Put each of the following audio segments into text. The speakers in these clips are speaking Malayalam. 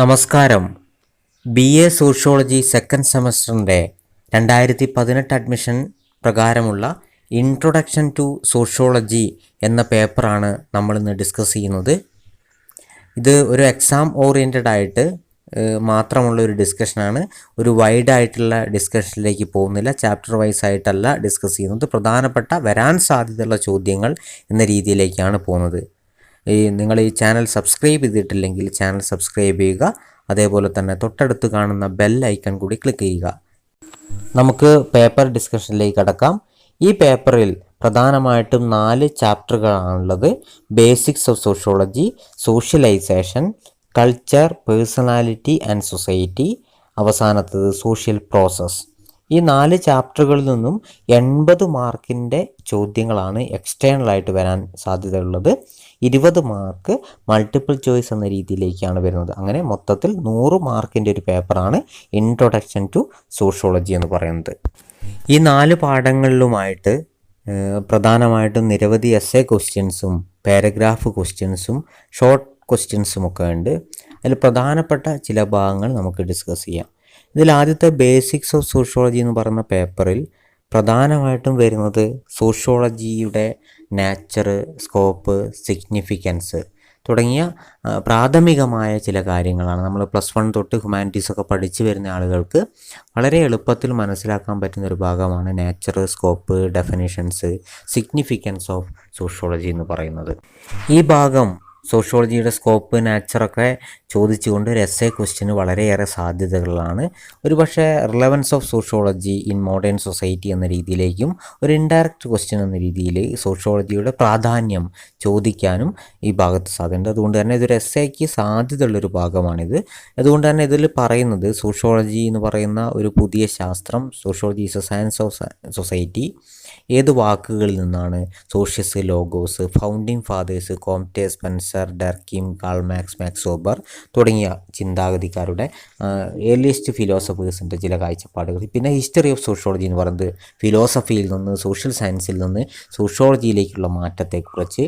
നമസ്കാരം. BA സോഷ്യോളജി സെക്കൻഡ് സെമസ്റ്ററിൻ്റെ 2018 അഡ്മിഷൻ പ്രകാരമുള്ള ഇൻട്രൊഡക്ഷൻ ടു സോഷ്യോളജി എന്ന പേപ്പറാണ് നമ്മളിന്ന് ഡിസ്കസ് ചെയ്യുന്നത്. ഇത് ഒരു എക്സാം ഓറിയൻറ്റഡ് ആയിട്ട് മാത്രമുള്ള ഒരു ഡിസ്കഷനാണ്. ഒരു വൈഡായിട്ടുള്ള ഡിസ്കഷനിലേക്ക് പോകുന്നില്ല. ചാപ്റ്റർ വൈസ് ആയിട്ടല്ല ഡിസ്കസ് ചെയ്യുന്നത്. പ്രധാനപ്പെട്ട വരാൻ സാധ്യതയുള്ള ചോദ്യങ്ങൾ എന്ന രീതിയിലേക്കാണ് പോകുന്നത്. നിങ്ങൾ ഈ ചാനൽ സബ്സ്ക്രൈബ് ചെയ്തിട്ടില്ലെങ്കിൽ ചാനൽ സബ്സ്ക്രൈബ് ചെയ്യുക. അതേപോലെ തന്നെ തൊട്ടടുത്ത് കാണുന്ന ബെൽ ഐക്കൺ കൂടി ക്ലിക്ക് ചെയ്യുക. നമുക്ക് പേപ്പർ ഡിസ്കഷനിലേക്ക് കടക്കാം. ഈ പേപ്പറിൽ പ്രധാനമായിട്ടും 4 ചാപ്റ്ററുകളാണുള്ളത്. Basics of sociology, socialisation, culture, personality and society, അവസാനത്തത് സോഷ്യൽ പ്രോസസ്. ഈ 4 ചാപ്റ്ററുകളിൽ നിന്നും 80 മാർക്കിൻ്റെ ചോദ്യങ്ങളാണ് എക്സ്റ്റേണലായിട്ട് വരാൻ സാധ്യതയുള്ളത്. 20 മാർക്ക് മൾട്ടിപ്പിൾ ചോയ്സ് എന്ന രീതിയിലേക്കാണ് വരുന്നത്. അങ്ങനെ മൊത്തത്തിൽ 100 മാർക്കിൻ്റെ ഒരു പേപ്പറാണ് ഇൻട്രൊഡക്ഷൻ ടു സോഷ്യോളജി എന്ന് പറയുന്നത്. ഈ 4 പാഠങ്ങളിലുമായിട്ട് പ്രധാനമായിട്ടും നിരവധി എസ്സേ ക്വസ്റ്റ്യൻസും പാരഗ്രാഫ് ക്വസ്റ്റ്യൻസും ഷോർട്ട് ക്വസ്റ്റ്യൻസും ഒക്കെ ഉണ്ട്. അതിൽ പ്രധാനപ്പെട്ട ചില ഭാഗങ്ങൾ നമുക്ക് ഡിസ്കസ് ചെയ്യാം. ഇതിൽ ആദ്യത്തെ ബേസിക്സ് ഓഫ് സോഷ്യോളജി എന്ന് പറയുന്ന പേപ്പറിൽ പ്രധാനമായിട്ടും വരുന്നത് സോഷ്യോളജിയുടെ നേച്ചർ, സ്കോപ്പ്, സിഗ്നിഫിക്കൻസ് തുടങ്ങിയ പ്രാഥമികമായ ചില കാര്യങ്ങളാണ്. നമ്മൾ +1 തൊട്ട് ഹ്യൂമാനിറ്റീസൊക്കെ പഠിച്ചു വരുന്ന ആളുകൾക്ക് വളരെ എളുപ്പത്തിൽ മനസ്സിലാക്കാൻ പറ്റുന്ന ഒരു ഭാഗമാണ് nature, scope, definitions, significance of sociology എന്ന് പറയുന്നത്. ഈ ഭാഗം സോഷ്യോളജിയുടെ സ്കോപ്പ്, നേച്ചറൊക്കെ ചോദിച്ചുകൊണ്ട് ഒരു എസ്സേ ക്വസ്റ്റ്യന് വളരെയേറെ സാധ്യതകളാണ്. ഒരു പക്ഷേ relevance of sociology in modern society എന്ന രീതിയിലേക്കും ഒരു ഇൻഡയറക്റ്റ് ക്വസ്റ്റ്യൻ എന്ന രീതിയിൽ സോഷ്യോളജിയുടെ പ്രാധാന്യം ചോദിക്കാനും ഈ ഭാഗത്ത് സാധ്യതയുണ്ട്. അതുകൊണ്ട് തന്നെ ഇതൊരു എസ്സേക്ക് സാധ്യതയുള്ളൊരു ഭാഗമാണിത്. അതുകൊണ്ട് തന്നെ ഇതിൽ പറയുന്നത് സോഷ്യോളജി എന്ന് പറയുന്ന ഒരു പുതിയ ശാസ്ത്രം, sociology is a science of society, ഏത് വാക്കുകളിൽ നിന്നാണ്? Socius, logos, founding fathers, Comte, Spencer, Durkheim, Karl Marx, Max Weber തുടങ്ങിയ ചിന്താഗതിക്കാരുടെ ഏർലിയസ്റ്റ് ഫിലോസഫേഴ്സിൻ്റെ ചില കാഴ്ചപ്പാടുകൾ. പിന്നെ ഹിസ്റ്ററി ഓഫ് സോഷ്യോളജി എന്ന് പറയുന്നത് ഫിലോസഫിയിൽ നിന്ന് സോഷ്യൽ സയൻസിൽ നിന്ന് സോഷ്യോളജിയിലേക്കുള്ള മാറ്റത്തെക്കുറിച്ച്,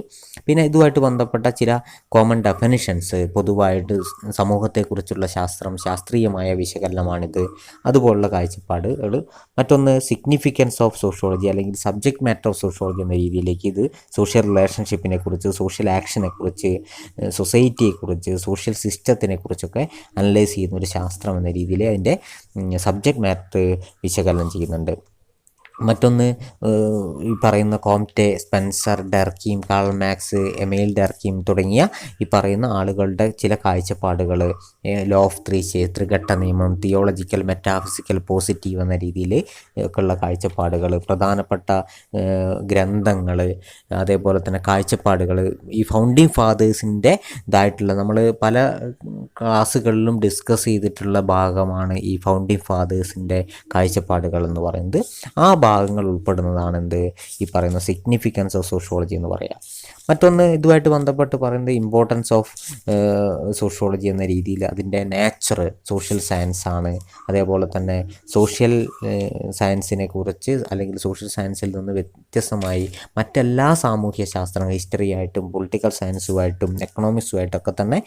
പിന്നെ ഇതുമായിട്ട് ബന്ധപ്പെട്ട ചില കോമൺ ഡെഫിനിഷൻസ്, പൊതുവായിട്ട് സമൂഹത്തെക്കുറിച്ചുള്ള ശാസ്ത്രം, ശാസ്ത്രീയമായ വിശകലനമാണിത്, അതുപോലുള്ള കാഴ്ചപ്പാടുകൾ. മറ്റൊന്ന് സിഗ്നിഫിക്കൻസ് ഓഫ് സോഷ്യോളജി അല്ലെങ്കിൽ സബ്ജക്റ്റ് മാറ്റർ ഓഫ് സോഷ്യോളജി എന്ന രീതിയിലേക്ക് ഇത് സോഷ്യൽ റിലേഷൻഷിപ്പിനെ കുറിച്ച്, സോഷ്യൽ ആക്ഷനെ കുറിച്ച്, സൊസൈറ്റിയെക്കുറിച്ച്, സോഷ്യൽ സിസ്റ്റത്തിനെ കുറിച്ചൊക്കെ അനലൈസ് ചെയ്യുന്ന ഒരു ശാസ്ത്രം എന്ന രീതിയിൽ അതിൻ്റെ സബ്ജക്റ്റ് മാറ്റർ വിശകലനം ചെയ്യുന്നുണ്ട്. മറ്റൊന്ന് ഈ പറയുന്ന Comte, Spencer, Durkheim, Karl max, എമീൽ ഡർക്കീം തുടങ്ങിയ ഈ പറയുന്ന ആളുകളുടെ ചില കാഴ്ചപ്പാടുകൾ, ലോ ഓഫ് ത്രീ സ്റ്റേജ്, ത്രിഘട്ട നിയമം, തിയോളജിക്കൽ, മെറ്റാഫിസിക്കൽ, പോസിറ്റീവ് എന്ന രീതിയിൽ ഒക്കെയുള്ള കാഴ്ചപ്പാടുകൾ, പ്രധാനപ്പെട്ട ഗ്രന്ഥങ്ങൾ, അതേപോലെ തന്നെ കാഴ്ചപ്പാടുകൾ, ഈ ഫൗണ്ടിങ് ഫാദേഴ്സിൻ്റെ ഇതായിട്ടുള്ള നമ്മൾ പല ക്ലാസ്സുകളിലും ഡിസ്കസ് ചെയ്തിട്ടുള്ള ഭാഗമാണ് ഈ ഫൗണ്ടിങ് ഫാദേഴ്സിൻ്റെ കാഴ്ചപ്പാടുകൾ എന്ന് പറയുന്നത്. ആ ഭാഗങ്ങൾ ഉൾപ്പെടുന്നതാണ് ഈ പറയുന്ന സിഗ്നിഫിക്കൻസ് ഓഫ് സോഷ്യോളജി എന്ന് പറയാം. മറ്റൊന്ന് ഇതുമായിട്ട് ബന്ധപ്പെട്ട് പറയുന്നത് ഇമ്പോർട്ടൻസ് ഓഫ് സോഷ്യോളജി എന്ന രീതിയിൽ അതിൻ്റെ നേച്ചർ സോഷ്യൽ സയൻസ് ആണ്. അതേപോലെ തന്നെ സോഷ്യൽ സയൻസിനെ കുറിച്ച് അല്ലെങ്കിൽ സോഷ്യൽ സയൻസിൽ നിന്ന് വ്യത്യസ്തമായി മറ്റെല്ലാ സാമൂഹ്യ ശാസ്ത്രങ്ങൾ, ഹിസ്റ്ററി ആയിട്ടും പൊളിറ്റിക്കൽ സയൻസുമായിട്ടും എക്കണോമിക്സുമായിട്ടൊക്കെ തന്നെ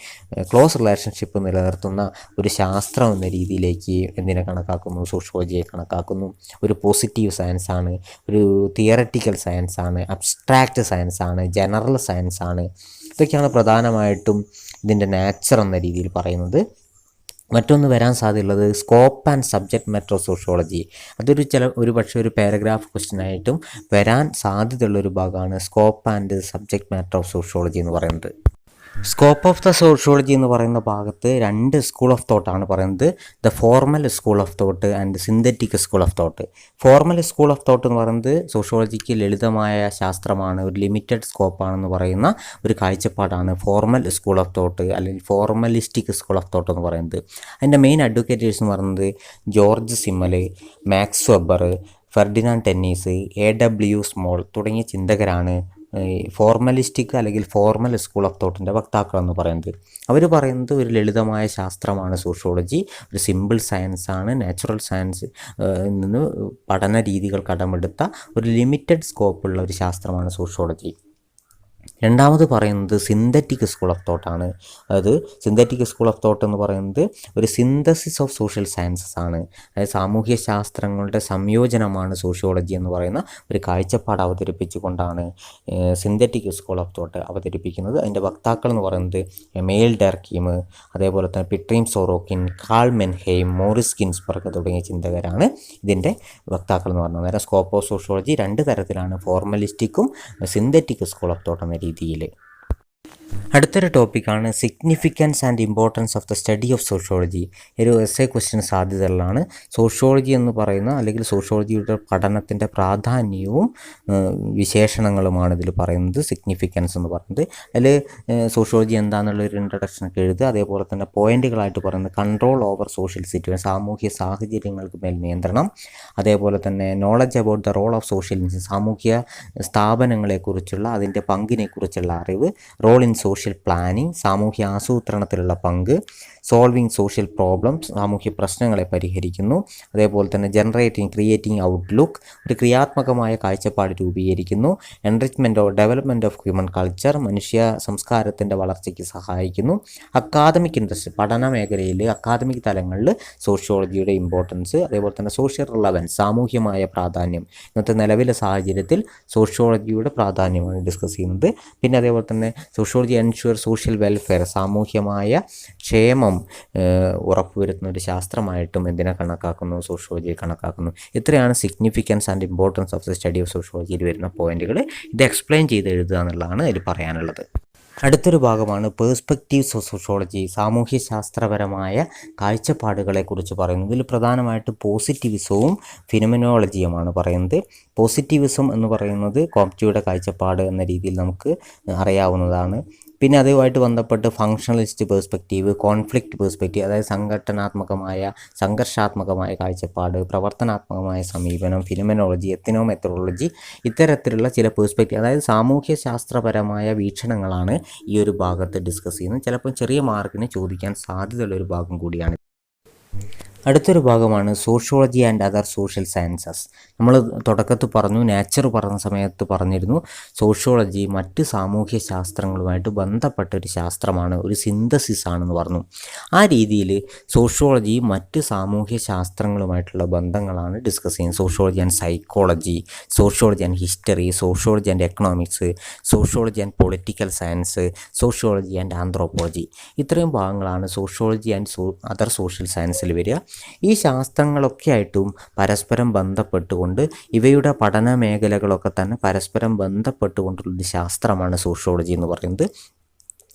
ക്ലോസ് റിലേഷൻഷിപ്പ് നിലനിർത്തുന്ന ഒരു ശാസ്ത്രം എന്ന രീതിയിലേക്ക് എന്തിനെ കണക്കാക്കുന്നു? സോഷ്യോളജിയെ കണക്കാക്കുന്നു. ഒരു പോസിറ്റീവ് സയൻസ് ആണ്, ഒരു തിയററ്റിക്കൽ സയൻസ് ആണ്, അബ്സ്ട്രാക്റ്റ് സയൻസ് ആണ്, ജനറൽ സയൻസ് ആണ്. ഇതൊക്കെയാണ് പ്രധാനമായിട്ടും ഇതിൻ്റെ നേച്ചർ എന്ന രീതിയിൽ പറയുന്നത്. മറ്റൊന്ന് വരാൻ സാധ്യതയുള്ളത് scope and subject matter of sociology. ഒരു പക്ഷേ ഒരു പാരഗ്രാഫ് ക്വസ്റ്റ്യൻ ആയിട്ടും വരാൻ സാധ്യതയുള്ളൊരു ഭാഗമാണ് scope and subject matter of sociology എന്ന് പറയുന്നത്. സ്കോപ്പ് ഓഫ് ദ സോഷ്യോളജി എന്ന് പറയുന്ന ഭാഗത്ത് 2 സ്കൂൾ ഓഫ് തോട്ടാണ് പറയുന്നത്. The formal school of thought and synthetic school of thought. Formal school of thought എന്ന് പറയുന്നത് സോഷ്യോളജിക്ക് ലളിതമായ ശാസ്ത്രമാണ്, ഒരു ലിമിറ്റഡ് സ്കോപ്പാണെന്ന് പറയുന്ന ഒരു കാഴ്ചപ്പാടാണ് ഫോർമൽ സ്കൂൾ ഓഫ് തോട്ട് അല്ലെങ്കിൽ ഫോർമലിസ്റ്റിക് സ്കൂൾ ഓഫ് തോട്ട് എന്ന് പറയുന്നത്. അതിൻ്റെ മെയിൻ അഡ്വക്കേറ്റേഴ്സ് എന്ന് പറയുന്നത് George Simmel, Max Weber, Ferdinand Tonnies, AW Small തുടങ്ങിയ ചിന്തകരാണ് ഫോർമലിസ്റ്റിക് അല്ലെങ്കിൽ ഫോർമൽ സ്കൂൾ ഓഫ് തോട്ടിൻ്റെ വക്താക്കൾ എന്ന് പറയുന്നത്. അവർ പറയുന്നത് ഒരു ലളിതമായ ശാസ്ത്രമാണ് സോഷ്യോളജി, ഒരു സിമ്പിൾ സയൻസാണ്, നാച്ചുറൽ സയൻസ് നിന്ന് പഠന രീതികൾ കടമെടുത്ത ഒരു ലിമിറ്റഡ് സ്കോപ്പുള്ള ഒരു ശാസ്ത്രമാണ് സോഷ്യോളജി. രണ്ടാമത് പറയുന്നത് സിന്തറ്റിക് സ്കൂൾ ഓഫ് തോട്ടാണ്. അതായത് സിന്തറ്റിക് സ്കൂൾ ഓഫ് തോട്ട് എന്ന് പറയുന്നത് ഒരു സിന്തസിസ് ഓഫ് സോഷ്യൽ സയൻസസ് ആണ്. അതായത് സാമൂഹ്യ ശാസ്ത്രങ്ങളുടെ സംയോജനമാണ് സോഷ്യോളജി എന്ന് പറയുന്ന ഒരു കാഴ്ചപ്പാട് അവതരിപ്പിച്ചുകൊണ്ടാണ് സിന്തറ്റിക് സ്കൂൾ ഓഫ് തോട്ട് അവതരിപ്പിക്കുന്നത്. അതിൻ്റെ വക്താക്കൾ എന്ന് പറയുന്നത് എമേൽ ഡർക്കീം, അതേപോലെ തന്നെ പിട്രീം സോറോക്കിൻ, കാൾ മെൻഹെയിം, മോറിസ് ഗിൻസ്ബർഗ് തുടങ്ങിയ ചിന്തകരാണ് ഇതിൻ്റെ വക്താക്കൾ എന്ന് പറയുന്നത്. നേരെ സ്കോപ്പ് ഓഫ് സോഷ്യോളജി രണ്ട് തരത്തിലാണ്, ഫോർമലിസ്റ്റിക്കും സിന്തറ്റിക് സ്കൂൾ ഓഫ് തോട്ട് എന്ന രീതിയിൽ. അടുത്തൊരു ടോപ്പിക്കാണ് significance and importance of the study of sociology. ഒരു എസ്സേ ക്വസ്റ്റ്യൻ സാധ്യതകളാണ്. സോഷ്യോളജി എന്ന് പറയുന്ന അല്ലെങ്കിൽ സോഷ്യോളജിയുടെ പഠനത്തിൻ്റെ പ്രാധാന്യവും വിശേഷണങ്ങളുമാണ് ഇതിൽ പറയുന്നത്. സിഗ്നിഫിക്കൻസ് എന്ന് പറയുന്നത് അതിൽ സോഷ്യോളജി എന്താണെന്നുള്ളൊരു ഇൻട്രഡക്ഷനൊക്കെ എഴുതുക. അതേപോലെ തന്നെ പോയിന്റുകളായിട്ട് പറയുന്നത് കൺട്രോൾ ഓവർ സോഷ്യൽ സിറ്റുവേഷൻ, സാമൂഹ്യ സാഹചര്യങ്ങൾക്ക് മേൽ നിയന്ത്രണം. അതേപോലെ തന്നെ knowledge about the role of social institution, സാമൂഹ്യ സ്ഥാപനങ്ങളെക്കുറിച്ചുള്ള അതിൻ്റെ പങ്കിനെക്കുറിച്ചുള്ള അറിവ്. റോൾ ഇൻ സോഷ്യൽ പ്ലാനിങ്, സാമൂഹ്യ ആസൂത്രണത്തിലുള്ള പങ്ക്. സോൾവിങ് സോഷ്യൽ പ്രോബ്ലംസ്, സാമൂഹ്യ പ്രശ്നങ്ങളെ പരിഹരിക്കുന്നു. അതേപോലെ തന്നെ ജനറേറ്റിംഗ് ക്രിയേറ്റിംഗ് ഔട്ട്ലുക്ക്, ഒരു ക്രിയാത്മകമായ കാഴ്ചപ്പാട് രൂപീകരിക്കുന്നു. Enrichment of development of human culture, മനുഷ്യ സംസ്കാരത്തിൻ്റെ വളർച്ചയ്ക്ക് സഹായിക്കുന്നു. അക്കാദമിക് ഇൻട്രസ്റ്റ്, പഠന മേഖലയിൽ അക്കാദമിക് തലങ്ങളിൽ സോഷ്യോളജിയുടെ ഇമ്പോർട്ടൻസ്. അതേപോലെ തന്നെ സോഷ്യൽ റിലവൻസ്, സാമൂഹ്യമായ പ്രാധാന്യം. ഇന്നത്തെ നിലവിലെ സാഹചര്യത്തിൽ സോഷ്യോളജിയുടെ പ്രാധാന്യമാണ് ഡിസ്കസ് ചെയ്യുന്നത്. പിന്നെ അതേപോലെ തന്നെ സോഷ്യോളജി എൻഷുവർ സോഷ്യൽ വെൽഫെയർ, സാമൂഹ്യമായ ക്ഷേമം ഉറപ്പുവരുത്തുന്ന ഒരു ശാസ്ത്രമായിട്ടും എന്തിനെ കണക്കാക്കുന്നു, സോഷ്യോളജിയെ കണക്കാക്കുന്നു. ഇത്രയാണ് significance and importance of the study of സോഷ്യോളജിയിൽ വരുന്ന പോയിന്റുകൾ. ഇത് എക്സ്പ്ലെയിൻ ചെയ്ത് എഴുതുക എന്നുള്ളതാണ് അതിൽ പറയാനുള്ളത്. അടുത്തൊരു ഭാഗമാണ് പേഴ്സ്പെക്റ്റീവ്സ് ഓഫ് സോഷ്യോളജി, സാമൂഹ്യ ശാസ്ത്രപരമായ കാഴ്ചപ്പാടുകളെക്കുറിച്ച് പറയുന്നത്. ഇതിൽ പ്രധാനമായിട്ട് പോസിറ്റിവിസവും ഫിനോമിനോളജിയുമാണ് പറയുന്നത്. പോസിറ്റിവിസം എന്ന് പറയുന്നത് കോപ്റ്റിയുടെ കാഴ്ചപ്പാട് എന്ന രീതിയിൽ നമുക്ക് അറിയാവുന്നതാണ്. പിന്നെ അതുമായിട്ട് ബന്ധപ്പെട്ട് ഫങ്ഷണലിസ്റ്റ് പേഴ്സ്പെക്റ്റീവ്, കോൺഫ്ലിക്റ്റ് പേഴ്സ്പെക്റ്റീവ്, അതായത് സംഘർഷാത്മകമായ കാഴ്ചപ്പാട്, പ്രവർത്തനാത്മകമായ സമീപനം, ഫിനോമിനോളജി, എത്തിനോമെത്തഡോളജി, ഇത്തരത്തിലുള്ള ചില പേഴ്സ്പെക്റ്റീവ്, അതായത് സാമൂഹ്യ ശാസ്ത്രപരമായ വീക്ഷണങ്ങളാണ് ഈ ഒരു ഭാഗത്ത് ഡിസ്കസ് ചെയ്യുന്നത്. ചിലപ്പോൾ ചെറിയ മാർക്കിന് ചോദിക്കാൻ സാധ്യതയുള്ളൊരു ഭാഗം കൂടിയാണ്. അടുത്തൊരു ഭാഗമാണ് sociology and other social sciences. നമ്മൾ തുടക്കത്തിൽ പറഞ്ഞു, നേച്ചർ പറഞ്ഞ സമയത്ത് പറഞ്ഞിരുന്നു സോഷ്യോളജി മറ്റ് സാമൂഹ്യ ശാസ്ത്രങ്ങളുമായിട്ട് ബന്ധപ്പെട്ടൊരു ശാസ്ത്രമാണ്, ഒരു സിന്തസിസ് ആണെന്ന് പറഞ്ഞു. ആ രീതിയിൽ സോഷ്യോളജി മറ്റ് സാമൂഹ്യ ശാസ്ത്രങ്ങളുമായിട്ടുള്ള ബന്ധങ്ങളാണ് ഡിസ്കസ് ചെയ്യുന്നത്. Sociology and psychology, sociology and history, sociology and economics, sociology and political science, sociology and anthropology. ഇത്രയും ഭാഗങ്ങളാണ് സോഷ്യോളജി ആൻഡ് അതർ സോഷ്യൽ സയൻസിൽ വരിക. ഈ ശാസ്ത്രങ്ങളൊക്കെ ആയിട്ടും പരസ്പരം ബന്ധപ്പെട്ടുകൊണ്ട് ഇവയുടെ പഠന മേഖലകളൊക്കെ തന്നെ പരസ്പരം ബന്ധപ്പെട്ടുകൊണ്ടുള്ളൊരു ശാസ്ത്രമാണ് സോഷ്യോളജി എന്ന് പറയുന്നത്.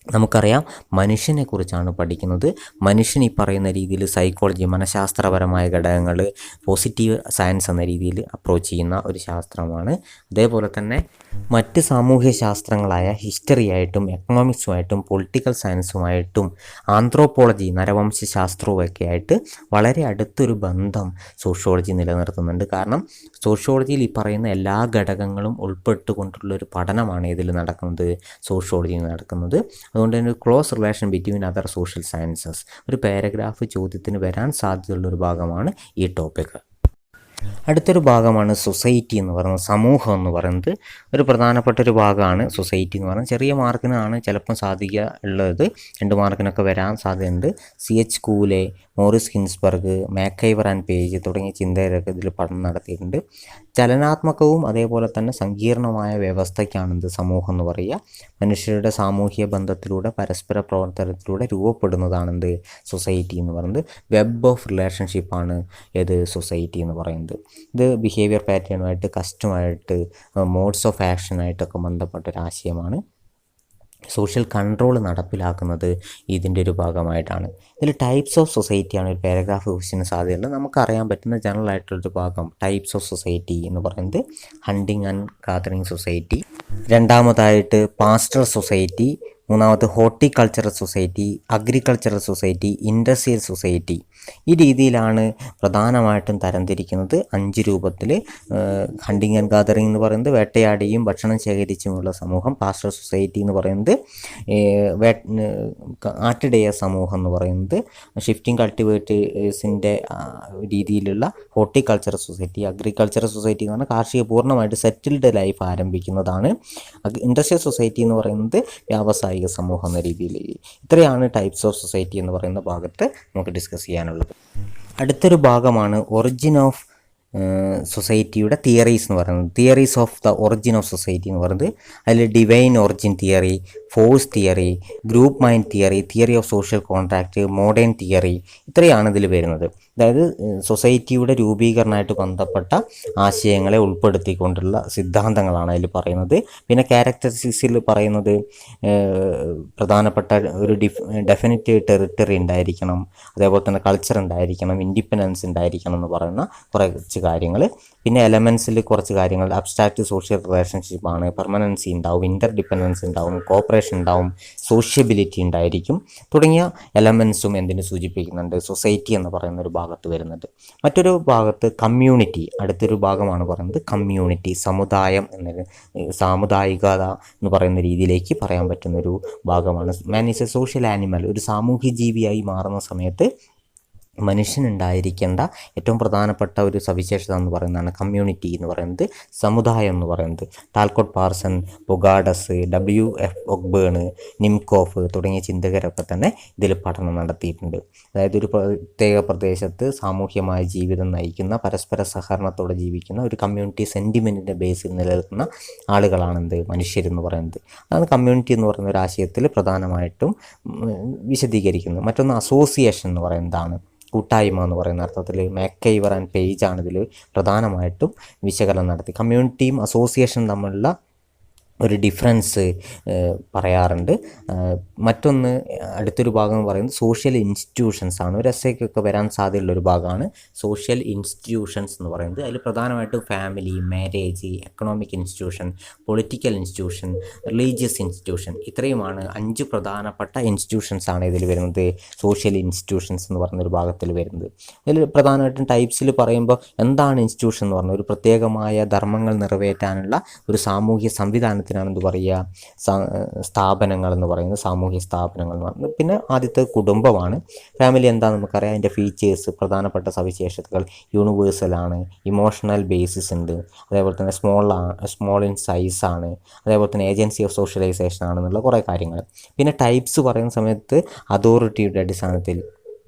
നമുക്കറിയാം മനുഷ്യനെക്കുറിച്ചാണ് പഠിക്കുന്നത്. മനുഷ്യൻ ഈ പറയുന്ന രീതിയിൽ സൈക്കോളജി, മനഃശാസ്ത്രപരമായ ഘടകങ്ങൾ, പോസിറ്റീവ് സയൻസ് എന്ന രീതിയിൽ അപ്രോച്ച് ചെയ്യുന്ന ഒരു ശാസ്ത്രമാണ്. അതേപോലെ തന്നെ മറ്റ് സാമൂഹ്യ ശാസ്ത്രങ്ങളായ ഹിസ്റ്ററിയായിട്ടും എക്കണോമിക്സുമായിട്ടും പൊളിറ്റിക്കൽ സയൻസുമായിട്ടും ആന്ത്രോപോളജി, നരവംശാസ്ത്രവുമൊക്കെ ആയിട്ട് വളരെ അടുത്തൊരു ബന്ധം സോഷ്യോളജി നിലനിർത്തുന്നുണ്ട്. കാരണം സോഷ്യോളജിയിൽ ഈ പറയുന്ന എല്ലാ ഘടകങ്ങളും ഉൾപ്പെട്ടുകൊണ്ടുള്ളൊരു പഠനമാണ് ഇതിൽ നടക്കുന്നത്, സോഷ്യോളജിയിൽ നടക്കുന്നത്. അതുകൊണ്ട് തന്നെ ഒരു close relation between other social sciences, ഒരു പാരഗ്രാഫ് ചോദ്യത്തിന് വരാൻ സാധ്യതയുള്ളൊരു ഭാഗമാണ് ഈ ടോപ്പിക്ക്. അടുത്തൊരു ഭാഗമാണ് സൊസൈറ്റി എന്ന് പറയുന്നത്, സമൂഹം എന്ന് പറയുന്നത്. ഒരു പ്രധാനപ്പെട്ട ഒരു ഭാഗമാണ് സൊസൈറ്റി എന്ന് പറയുന്നത്. ചെറിയ മാർക്കിനാണ് ചിലപ്പം സാധിക്കുക ഉള്ളത്, 2 മാർക്കിനൊക്കെ വരാൻ സാധ്യതയുണ്ട്. CH Cooley, Morris Ginsberg, MacIver and Page തുടങ്ങിയ ചിന്തകരൊക്കെ ഇതിൽ പഠനം നടത്തിയിട്ടുണ്ട്. ചലനാത്മകവും അതേപോലെ തന്നെ സങ്കീർണമായ വ്യവസ്ഥയ്ക്കാണ് സമൂഹം എന്ന് പറയുക. മനുഷ്യരുടെ സാമൂഹിക ബന്ധത്തിലൂടെ പരസ്പര പ്രവർത്തനത്തിലൂടെ രൂപപ്പെടുന്നതാണെന്ത് സൊസൈറ്റി എന്ന് പറയുന്നത്. വെബ് ഓഫ് റിലേഷൻഷിപ്പാണ് ഏത് സൊസൈറ്റി എന്ന് പറയുന്നത്. ഇത് ബിഹേവിയർ പാറ്റേണുമായിട്ട്, കസ്റ്റമായിട്ട്, മോഡ്സ് ഓഫ് ആക്ഷനായിട്ടൊക്കെ ബന്ധപ്പെട്ടൊരാശയമാണ്. സോഷ്യൽ കൺട്രോൾ നടപ്പിലാക്കുന്നത് ഇതിൻ്റെ ഒരു ഭാഗമായിട്ടാണ്. ഇതിൽ ടൈപ്സ് ഓഫ് സൊസൈറ്റിയാണ് ഒരു പാരഗ്രാഫ് ക്വസ്റ്റിന് സാധ്യതയുള്ളത്. നമുക്കറിയാൻ പറ്റുന്ന ജനറൽ ആയിട്ടുള്ളൊരു ഭാഗം ടൈപ്സ് ഓഫ് സൊസൈറ്റി എന്ന് പറയുന്നത് ഹണ്ടിങ് ആൻഡ് ഗാദറിങ് സൊസൈറ്റി, രണ്ടാമതായിട്ട് പാസ്റ്ററൽ സൊസൈറ്റി, മൂന്നാമത് horticultural society, agricultural society, industrial society. ഈ രീതിയിലാണ് പ്രധാനമായിട്ടും തരംതിരിക്കുന്നത് 5 രൂപത്തിൽ. ഹണ്ടിങ് ആൻഡ് ഗാദറിംഗ് എന്ന് പറയുന്നത് വേട്ടയാടിയും ഭക്ഷണം ശേഖരിച്ചുമുള്ള സമൂഹം. പാസ്റ്റൽ സൊസൈറ്റി എന്ന് പറയുന്നത് ആട്ടിടയ സമൂഹം എന്ന് പറയുന്നത്. ഷിഫ്റ്റിംഗ് കൾട്ടിവേറ്റേഴ്സിൻ്റെ രീതിയിലുള്ള ഹോർട്ടിക്കൾച്ചറൽ സൊസൈറ്റി. അഗ്രികൾച്ചറൽ സൊസൈറ്റി എന്ന് പറഞ്ഞാൽ കാർഷിക പൂർണ്ണമായിട്ട് സെറ്റിൽഡ് ലൈഫ് ആരംഭിക്കുന്നതാണ്. ഇൻഡസ്ട്രിയൽ സൊസൈറ്റി എന്ന് പറയുന്നത് വ്യാവസായിക സമൂഹം എന്ന രീതിയിൽ. ഇത്രയാണ് ടൈപ്സ് ഓഫ് സൊസൈറ്റി എന്ന് പറയുന്ന ഭാഗത്ത് നമുക്ക് ഡിസ്കസ് ചെയ്യാനുള്ളത്. അടുത്തൊരു ഭാഗമാണ് ഒറിജിൻ ഓഫ് സൊസൈറ്റിയുടെ തിയറീസ് എന്ന് പറയുന്നത്. Theories of the origin of society എന്ന് പറയുന്നത് അതിൽ divine origin theory, force theory, group mind theory, theory of social contract, modern theory, ഇത്രയാണ് ഇതിൽ വരുന്നത്. അതായത് സൊസൈറ്റിയുടെ രൂപീകരണമായിട്ട് ബന്ധപ്പെട്ട ആശയങ്ങളെ ഉൾപ്പെടുത്തിക്കൊണ്ടുള്ള സിദ്ധാന്തങ്ങളാണ് അതിൽ പറയുന്നത്. പിന്നെ ക്യാരക്ടറിസ്റ്റിക്സിൽ പറയുന്നത് പ്രധാനപ്പെട്ട ഒരു ഡെഫിനിറ്റ് ടെറിട്ടറി ഉണ്ടായിരിക്കണം, അതേപോലെ തന്നെ കൾച്ചർ ഉണ്ടായിരിക്കണം, ഇൻഡിപെൻഡൻസ് ഉണ്ടായിരിക്കണം എന്ന് പറയുന്ന കുറച്ച് കാര്യങ്ങൾ. പിന്നെ എലമെൻസിൽ കുറച്ച് കാര്യങ്ങൾ അബ്സ്ട്രാക്റ്റ് സോഷ്യൽ റിലേഷൻഷിപ്പാണ്, പെർമനൻസി ഉണ്ടാവും, ഇൻ്റർ ഡിപ്പെൻഡൻസ് ഉണ്ടാവും, കോപ്പറേഷൻ ഉണ്ടാവും, സോഷ്യബിലിറ്റി ഉണ്ടായിരിക്കും തുടങ്ങിയ എലമെൻസും എന്തിനു സൂചിപ്പിക്കുന്നുണ്ട്, സൊസൈറ്റി എന്ന് പറയുന്ന ഒരു ഭാഗത്ത് വരുന്നുണ്ട്. മറ്റൊരു ഭാഗത്ത് കമ്മ്യൂണിറ്റി, അടുത്തൊരു ഭാഗമാണ് പറയുന്നത് കമ്മ്യൂണിറ്റി, സമുദായം എന്നൊരു സാമുദായികത എന്ന് പറയുന്ന രീതിയിലേക്ക് പറയാൻ പറ്റുന്നൊരു ഭാഗമാണ്. Man is A social animal, ഒരു സാമൂഹ്യ ജീവിയായി മാറുന്ന സമയത്ത് മനുഷ്യനുണ്ടായിരിക്കേണ്ട ഏറ്റവും പ്രധാനപ്പെട്ട ഒരു സവിശേഷത എന്ന് പറയുന്നതാണ് കമ്മ്യൂണിറ്റി എന്ന് പറയുന്നത്, സമുദായം എന്ന് പറയുന്നത്. ടാൽക്കോട്ട് പാർസൺ, ബൊഗാഡസ്, WF ഒക്ബേൺ, നിംകോഫ് തുടങ്ങിയ ചിന്തകരൊക്കെ തന്നെ ഇതിൽ പഠനം നടത്തിയിട്ടുണ്ട്. അതായത് ഒരു പ്രത്യേക പ്രദേശത്ത് സാമൂഹ്യമായ ജീവിതം നയിക്കുന്ന, പരസ്പര സഹകരണത്തോടെ ജീവിക്കുന്ന ഒരു കമ്മ്യൂണിറ്റി സെൻറ്റിമെൻറ്റിൻ്റെ ബേസിൽ നിലനിൽക്കുന്ന ആളുകളാണെന്ത്, മനുഷ്യരെന്ന് പറയുന്നത്. അതാണ് കമ്മ്യൂണിറ്റി എന്ന് പറയുന്ന ഒരു ആശയത്തിൽ പ്രധാനമായിട്ടും വിശദീകരിക്കുന്നത്. മറ്റൊന്ന് അസോസിയേഷൻ എന്ന് പറയുന്നതാണ്, കൂട്ടായ്മ എന്ന് പറയുന്ന അർത്ഥത്തിൽ. മാക്കൈവർ ആൻഡ് പേജ് ആണ് ഇതിൽ പ്രധാനമായിട്ടും വിശകലനം നടത്തി. കമ്മ്യൂണിറ്റിയും അസോസിയേഷനും തമ്മിലുള്ള ഒരു ഡിഫറൻസ് പറയാറുണ്ട്. മറ്റൊന്ന് അടുത്തൊരു ഭാഗം എന്ന് പറയുന്നത് സോഷ്യൽ ഇൻസ്റ്റിറ്റ്യൂഷൻസ് ആണ്. ഒരു എസ്സേക്കൊക്കെ വരാൻ സാധ്യതയുള്ളൊരു ഭാഗമാണ് സോഷ്യൽ ഇൻസ്റ്റിറ്റ്യൂഷൻസ് എന്ന് പറയുന്നത്. അതിൽ പ്രധാനമായിട്ടും family, marriage, economic institution, political institution, religious institution, ഇത്രയുമാണ് 5 പ്രധാനപ്പെട്ട ഇൻസ്റ്റിറ്റ്യൂഷൻസ് ആണ് ഇതിൽ വരുന്നത്, സോഷ്യൽ ഇൻസ്റ്റിറ്റ്യൂഷൻസ് എന്ന് പറയുന്നൊരു ഭാഗത്തിൽ വരുന്നത്. ഇതിൽ പ്രധാനമായിട്ടും ടൈപ്സിൽ പറയുമ്പോൾ എന്താണ് ഇൻസ്റ്റിറ്റ്യൂഷൻ എന്ന് പറഞ്ഞാൽ ഒരു പ്രത്യേകമായ ധർമ്മങ്ങൾ നിറവേറ്റാനുള്ള ഒരു സാമൂഹ്യ സംവിധാനത്തിന് എന്ത് പറയുക, സ്ഥാപനങ്ങൾ എന്ന് പറയുന്നത്, സാമൂഹ്യ സ്ഥാപനങ്ങൾ എന്ന് പറയുന്നത്. പിന്നെ ആദ്യത്തെ കുടുംബമാണ്. ഫാമിലി എന്താണെന്ന് നമുക്കറിയാം. അതിൻ്റെ ഫീച്ചേഴ്സ്, പ്രധാനപ്പെട്ട സവിശേഷതകൾ, യൂണിവേഴ്സലാണ്, ഇമോഷണൽ ബേസിസ് ഉണ്ട്, അതേപോലെ തന്നെ സ്മോൾ ഇൻ സൈസാണ്, അതേപോലെ തന്നെ ഏജൻസി ഓഫ് സോഷ്യലൈസേഷൻ ആണെന്നുള്ള കുറേ കാര്യങ്ങൾ. പിന്നെ ടൈപ്സ് പറയുന്ന സമയത്ത് അതോറിറ്റിയുടെ അടിസ്ഥാനത്തിൽ,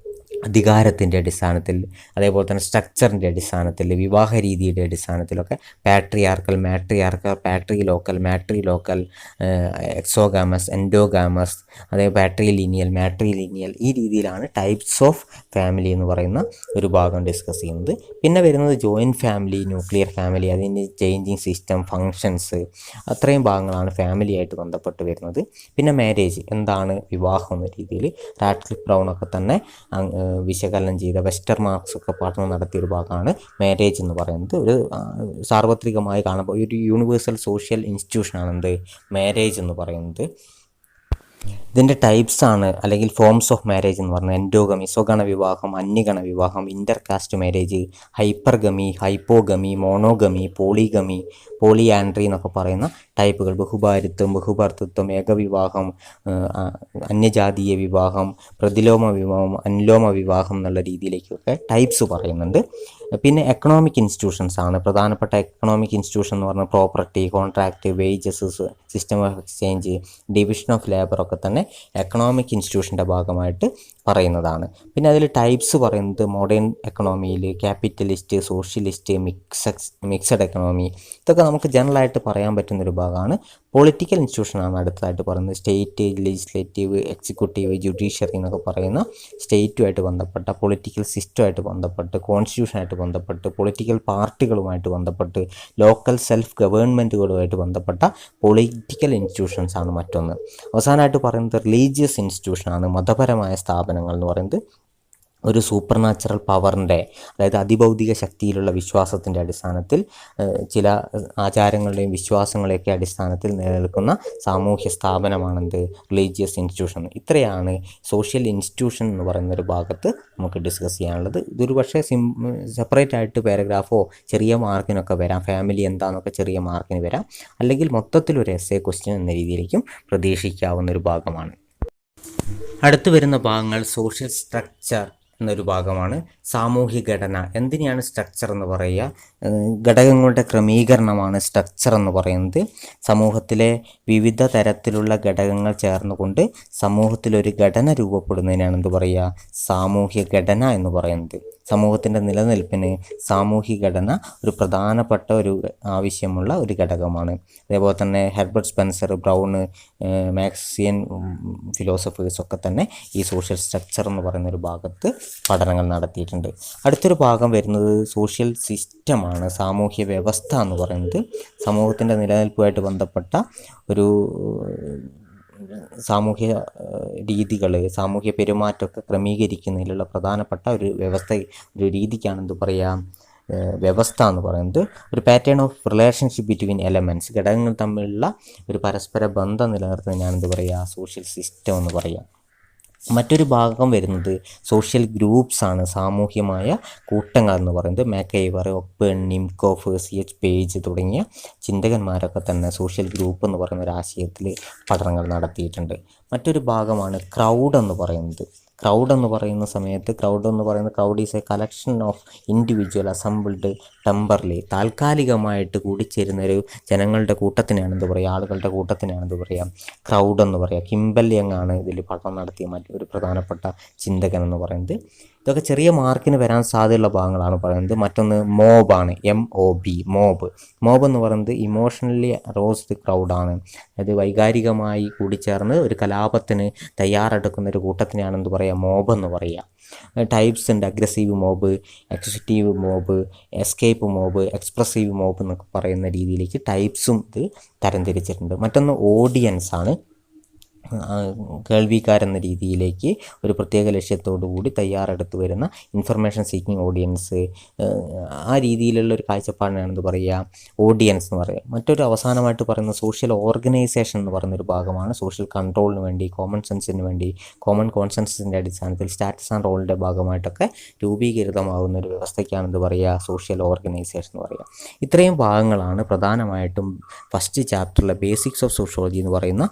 അധികാരത്തിൻ്റെ അടിസ്ഥാനത്തിൽ, അതേപോലെ തന്നെ സ്ട്രക്ചറിൻ്റെ അടിസ്ഥാനത്തിൽ, വിവാഹ രീതിയുടെ അടിസ്ഥാനത്തിലൊക്കെ പാട്രിയാർക്കൽ, മാട്രിയാർക്കൽ, മാട്രി ലോക്കൽ, എക്സോഗാമസ്, എൻഡോഗാമസ്, അതേപോലെ മാട്രിലീനിയൽ, ഈ രീതിയിലാണ് ടൈപ്സ് ഓഫ് ഫാമിലി എന്ന് പറയുന്ന ഒരു ഭാഗം ഡിസ്കസ് ചെയ്യുന്നത്. പിന്നെ വരുന്നത് ജോയിൻറ്റ് ഫാമിലി, ന്യൂക്ലിയർ ഫാമിലി, അതിൻ്റെ ചേഞ്ചിങ് സിസ്റ്റം, ഫങ്ഷൻസ്, അത്രയും ഭാഗങ്ങളാണ് ഫാമിലിയായിട്ട് ബന്ധപ്പെട്ട് വരുന്നത്. പിന്നെ മാരേജ്, എന്താണ് വിവാഹം എന്ന രീതിയിൽ റാഡ്ക്ലിഫ് ബ്രൗൺ ഒക്കെ തന്നെ വിശകലനം ചെയ്ത വെസ്റ്റർ മാർക്സ് ഒക്കെ പഠനം നടത്തിയൊരു ഭാഗമാണ് മാരേജ് എന്ന് പറയുന്നത്. ഒരു സാർവത്രികമായി കാണുമ്പോൾ ഒരു യൂണിവേഴ്സൽ സോഷ്യൽ ഇൻസ്റ്റിറ്റ്യൂഷനാണ് എന്ത്, മാരേജ് എന്ന് പറയുന്നത്. ഇതിൻ്റെ ടൈപ്സ് ആണ് അല്ലെങ്കിൽ ഫോംസ് ഓഫ് മാരേജ് എന്ന് പറഞ്ഞാൽ എൻഡോഗമി, സ്വഗണ വിവാഹം, അന്യഗണ വിവാഹം, intercaste marriage, hypergamy, hypogamy, monogamy, polygamy, polyandry എന്നൊക്കെ പറയുന്ന ടൈപ്പുകൾ, ബഹുഭർത്തൃത്വം, ഏകവിവാഹം, അന്യജാതീയ വിവാഹം, പ്രതിലോമ വിവാഹം, അനുലോമ വിവാഹം എന്നുള്ള രീതിയിലേക്കൊക്കെ ടൈപ്സ് പറയുന്നുണ്ട്. പിന്നെ എക്കണോമിക് ഇൻസ്റ്റിറ്റ്യൂഷൻസ് ആണ്. പ്രധാനപ്പെട്ട എക്കണോമിക് ഇൻസ്റ്റിറ്റ്യൂഷൻ എന്ന് പറഞ്ഞാൽ property, contract, wages, system of exchange, division of labour ഒക്കെ തന്നെ എക്കണോമിക് ഇൻസ്റ്റിറ്റ്യൂഷൻ്റെ ഭാഗമായിട്ട് പറയുന്നതാണ്. പിന്നെ അതിൽ ടൈപ്സ് പറയുന്നത് മോഡേൺ എക്കണോമിയിൽ ക്യാപിറ്റലിസ്റ്റ്, സോഷ്യലിസ്റ്റ്, മിക്സഡ് എക്കണോമി, ഇതൊക്കെ നമുക്ക് ജനറലായിട്ട് പറയാൻ പറ്റുന്നൊരു ഭാഗമാണ്. പൊളിറ്റിക്കൽ ഇൻസ്റ്റിറ്റ്യൂഷനാണ് അടുത്തതായിട്ട് പറയുന്നത്. സ്റ്റേറ്റ്, ലെജിസ്ലേറ്റീവ്, എക്സിക്യൂട്ടീവ്, ജുഡീഷ്യറി എന്നൊക്കെ പറയുന്ന സ്റ്റേറ്റുമായിട്ട് ബന്ധപ്പെട്ട, പൊളിറ്റിക്കൽ സിസ്റ്റമായിട്ട് ബന്ധപ്പെട്ട്, കോൺസ്റ്റിറ്റ്യൂഷനായിട്ട് ബന്ധപ്പെട്ട്, പൊളിറ്റിക്കൽ പാർട്ടികളുമായിട്ട് ബന്ധപ്പെട്ട്, ലോക്കൽ സെൽഫ് ഗവൺമെൻറ്റുകളുമായിട്ട് ബന്ധപ്പെട്ട പൊളിറ്റിക്കൽ ഇൻസ്റ്റിറ്റ്യൂഷൻസ് ആണ് മറ്റൊന്ന്. അവസാനമായിട്ട് പറയുന്നത് റിലീജിയസ് ഇൻസ്റ്റിറ്റ്യൂഷനാണ്, മതപരമായ സ്ഥാപനങ്ങൾ എന്ന് പറയുന്നത്. ഒരു സൂപ്പർ നാച്ചുറൽ പവറിൻ്റെ, അതായത് അതിഭൗതിക ശക്തിയിലുള്ള വിശ്വാസത്തിൻ്റെ അടിസ്ഥാനത്തിൽ ചില ആചാരങ്ങളുടെയും വിശ്വാസങ്ങളുടെയൊക്കെ അടിസ്ഥാനത്തിൽ നിലനിൽക്കുന്ന സാമൂഹ്യ സ്ഥാപനമാണെന്ത് റിലീജിയസ് ഇൻസ്റ്റിറ്റ്യൂഷൻ. ഇത്രയാണ് സോഷ്യൽ ഇൻസ്റ്റിറ്റ്യൂഷൻ എന്ന് പറയുന്ന ഒരു ഭാഗത്ത് നമുക്ക് ഡിസ്കസ് ചെയ്യാനുള്ളത്. ഇതൊരു പക്ഷേ സെപ്പറേറ്റ് ആയിട്ട് പാരഗ്രാഫോ ചെറിയ മാർക്കിനൊക്കെ വരാം, ഫാമിലി എന്താണെന്നൊക്കെ ചെറിയ മാർക്കിന് വരാം, അല്ലെങ്കിൽ മൊത്തത്തിലൊരു എസ്സേ ക്വസ്റ്റ്യൻ എന്ന രീതിയിലേക്കും പ്രതീക്ഷിക്കാവുന്ന ഒരു ഭാഗമാണ്. അടുത്ത് വരുന്ന ഭാഗങ്ങൾ സോഷ്യൽ സ്ട്രക്ചർ എന്നൊരു ഭാഗമാണ്. സാമൂഹ്യ ഘടന. എന്തിനാണ് സ്ട്രക്ചർ എന്ന് പറയുക? ഘടകങ്ങളുടെ ക്രമീകരണമാണ് സ്ട്രക്ചർ എന്ന് പറയുന്നത്. സമൂഹത്തിലെ വിവിധ തരത്തിലുള്ള ഘടകങ്ങൾ ചേർന്നുകൊണ്ട് സമൂഹത്തിലൊരു ഘടന രൂപപ്പെടുന്നതിനാണ് എന്ത് പറയുക? സാമൂഹ്യ ഘടന എന്ന് പറയുന്നത്. സമൂഹത്തിൻ്റെ നിലനിൽപ്പിന് സാമൂഹിക ഘടന ഒരു പ്രധാനപ്പെട്ട ഒരു ആവശ്യമുള്ള ഒരു ഘടകമാണ്. അതേപോലെ തന്നെ ഹെർബർട്ട് സ്പെൻസർ, ബ്രൗണ്, മാർക്സിയൻ ഫിലോസഫേഴ്സൊക്കെ തന്നെ ഈ സോഷ്യൽ സ്ട്രക്ചർ എന്ന് പറയുന്ന ഒരു ഭാഗത്ത് പഠനങ്ങൾ നടത്തിയിട്ടുണ്ട്. അടുത്തൊരു ഭാഗം വരുന്നത് സോഷ്യൽ സിസ്റ്റമാണ്, സാമൂഹ്യ വ്യവസ്ഥ എന്ന് പറയുന്നത്. സമൂഹത്തിൻ്റെ നിലനിൽപ്പുമായിട്ട് ബന്ധപ്പെട്ട ഒരു സാമൂഹ്യ രീതികൾ, സാമൂഹ്യ പെരുമാറ്റമൊക്കെ ക്രമീകരിക്കുന്നതിലുള്ള പ്രധാനപ്പെട്ട ഒരു വ്യവസ്ഥ, ഒരു രീതിക്കാണ് എന്ത് പറയുക? വ്യവസ്ഥ എന്ന് പറയുന്നത്. ഒരു pattern of relationship between elements, ഘടകങ്ങൾ തമ്മിലുള്ള ഒരു പരസ്പര ബന്ധം നിലനിർത്തുന്നതിനാണ് എന്ത് പറയുക? സോഷ്യൽ സിസ്റ്റം എന്ന് പറയുക. മറ്റൊരു ഭാഗം വരുന്നത് സോഷ്യൽ ഗ്രൂപ്പ്സ് ആണ്, സാമൂഹ്യമായ കൂട്ടങ്ങൾ എന്ന് പറയുന്നത്. മാക്കൈവർ, ഒപ്പേൺ, നിംകോഫ്, CH പേജ് തുടങ്ങിയ ചിന്തകന്മാരൊക്കെ തന്നെ സോഷ്യൽ ഗ്രൂപ്പ് എന്ന് പറയുന്ന ഒരു ആശയത്തിൽ പഠനങ്ങൾ നടത്തിയിട്ടുണ്ട്. മറ്റൊരു ഭാഗമാണ് ക്രൗഡ് എന്ന് പറയുന്നത്. ക്രൗഡ് എന്ന് പറയുന്ന സമയത്ത് crowd is a collection of individual assembled temporarily, താൽക്കാലികമായിട്ട് കൂടിച്ചേരുന്ന ഒരു ജനങ്ങളുടെ കൂട്ടത്തിനാണ് എന്ത് പറയുക? ആളുകളുടെ കൂട്ടത്തിനാണ് എന്ത് പറയുക? ക്രൗഡ് എന്ന് പറയുക. കിംബൽ യങ് ആണ് ഇതിൽ പഠനം നടത്തിയ മറ്റൊരു പ്രധാനപ്പെട്ട ചിന്തകൻ എന്ന് പറയുന്നത്. ഇതൊക്കെ ചെറിയ മാർക്കിന് വരാൻ സാധ്യതയുള്ള ഭാഗങ്ങളാണ് പറയുന്നത്. മറ്റൊന്ന് മോബാണ്, MOB, മോബ് എന്ന് പറയുന്നത് ഇമോഷണലി റോസ്ഡ് ക്രൗഡാണ്. അത് വൈകാരികമായി കൂടിച്ചേർന്ന് ഒരു കലാപത്തിന് തയ്യാറെടുക്കുന്ന ഒരു കൂട്ടത്തിനാണ് എന്ത് പറയുക? മോബ് എന്ന് പറയുക. ടൈപ്സ് ഉണ്ട്, aggressive mob, executive mob, escape mob, expressive mob എന്നൊക്കെ പറയുന്ന രീതിയിലേക്ക് ടൈപ്സും ഇത് തരംതിരിച്ചിട്ടുണ്ട്. മറ്റൊന്ന് ഓഡിയൻസ് ആണ്, കേൾവിക്കാരെന്ന രീതിയിലേക്ക് ഒരു പ്രത്യേക ലക്ഷ്യത്തോടു കൂടി തയ്യാറെടുത്ത് വരുന്ന ഇൻഫർമേഷൻ സീക്കിംഗ് ഓഡിയൻസ്, ആ രീതിയിലുള്ള ഒരു കാഴ്ചപ്പാടിനാണ് എന്ത് പറയുക? ഓഡിയൻസ് എന്ന് പറയുക. മറ്റൊരു അവസാനമായിട്ട് പറയുന്ന സോഷ്യൽ ഓർഗനൈസേഷൻ എന്ന് പറയുന്നൊരു ഭാഗമാണ്. സോഷ്യൽ കൺട്രോളിന് വേണ്ടി, കോമൺ സെൻസിന് വേണ്ടി, കോമൺ കോൺസെൻസസിൻ്റെ അടിസ്ഥാനത്തിൽ സ്റ്റാറ്റസ് ആൻഡ് റോളിൻ്റെ ഭാഗമായിട്ടൊക്കെ രൂപീകൃതമാകുന്ന ഒരു വ്യവസ്ഥയ്ക്കാണ് എന്ത് പറയുക? സോഷ്യൽ ഓർഗനൈസേഷൻ എന്ന് പറയുക. ഇത്രയും ഭാഗങ്ങളാണ് പ്രധാനമായിട്ടും ഫസ്റ്റ് ചാപ്റ്ററിലെ ബേസിക്സ് ഓഫ് സോഷ്യോളജി എന്ന് പറയുന്ന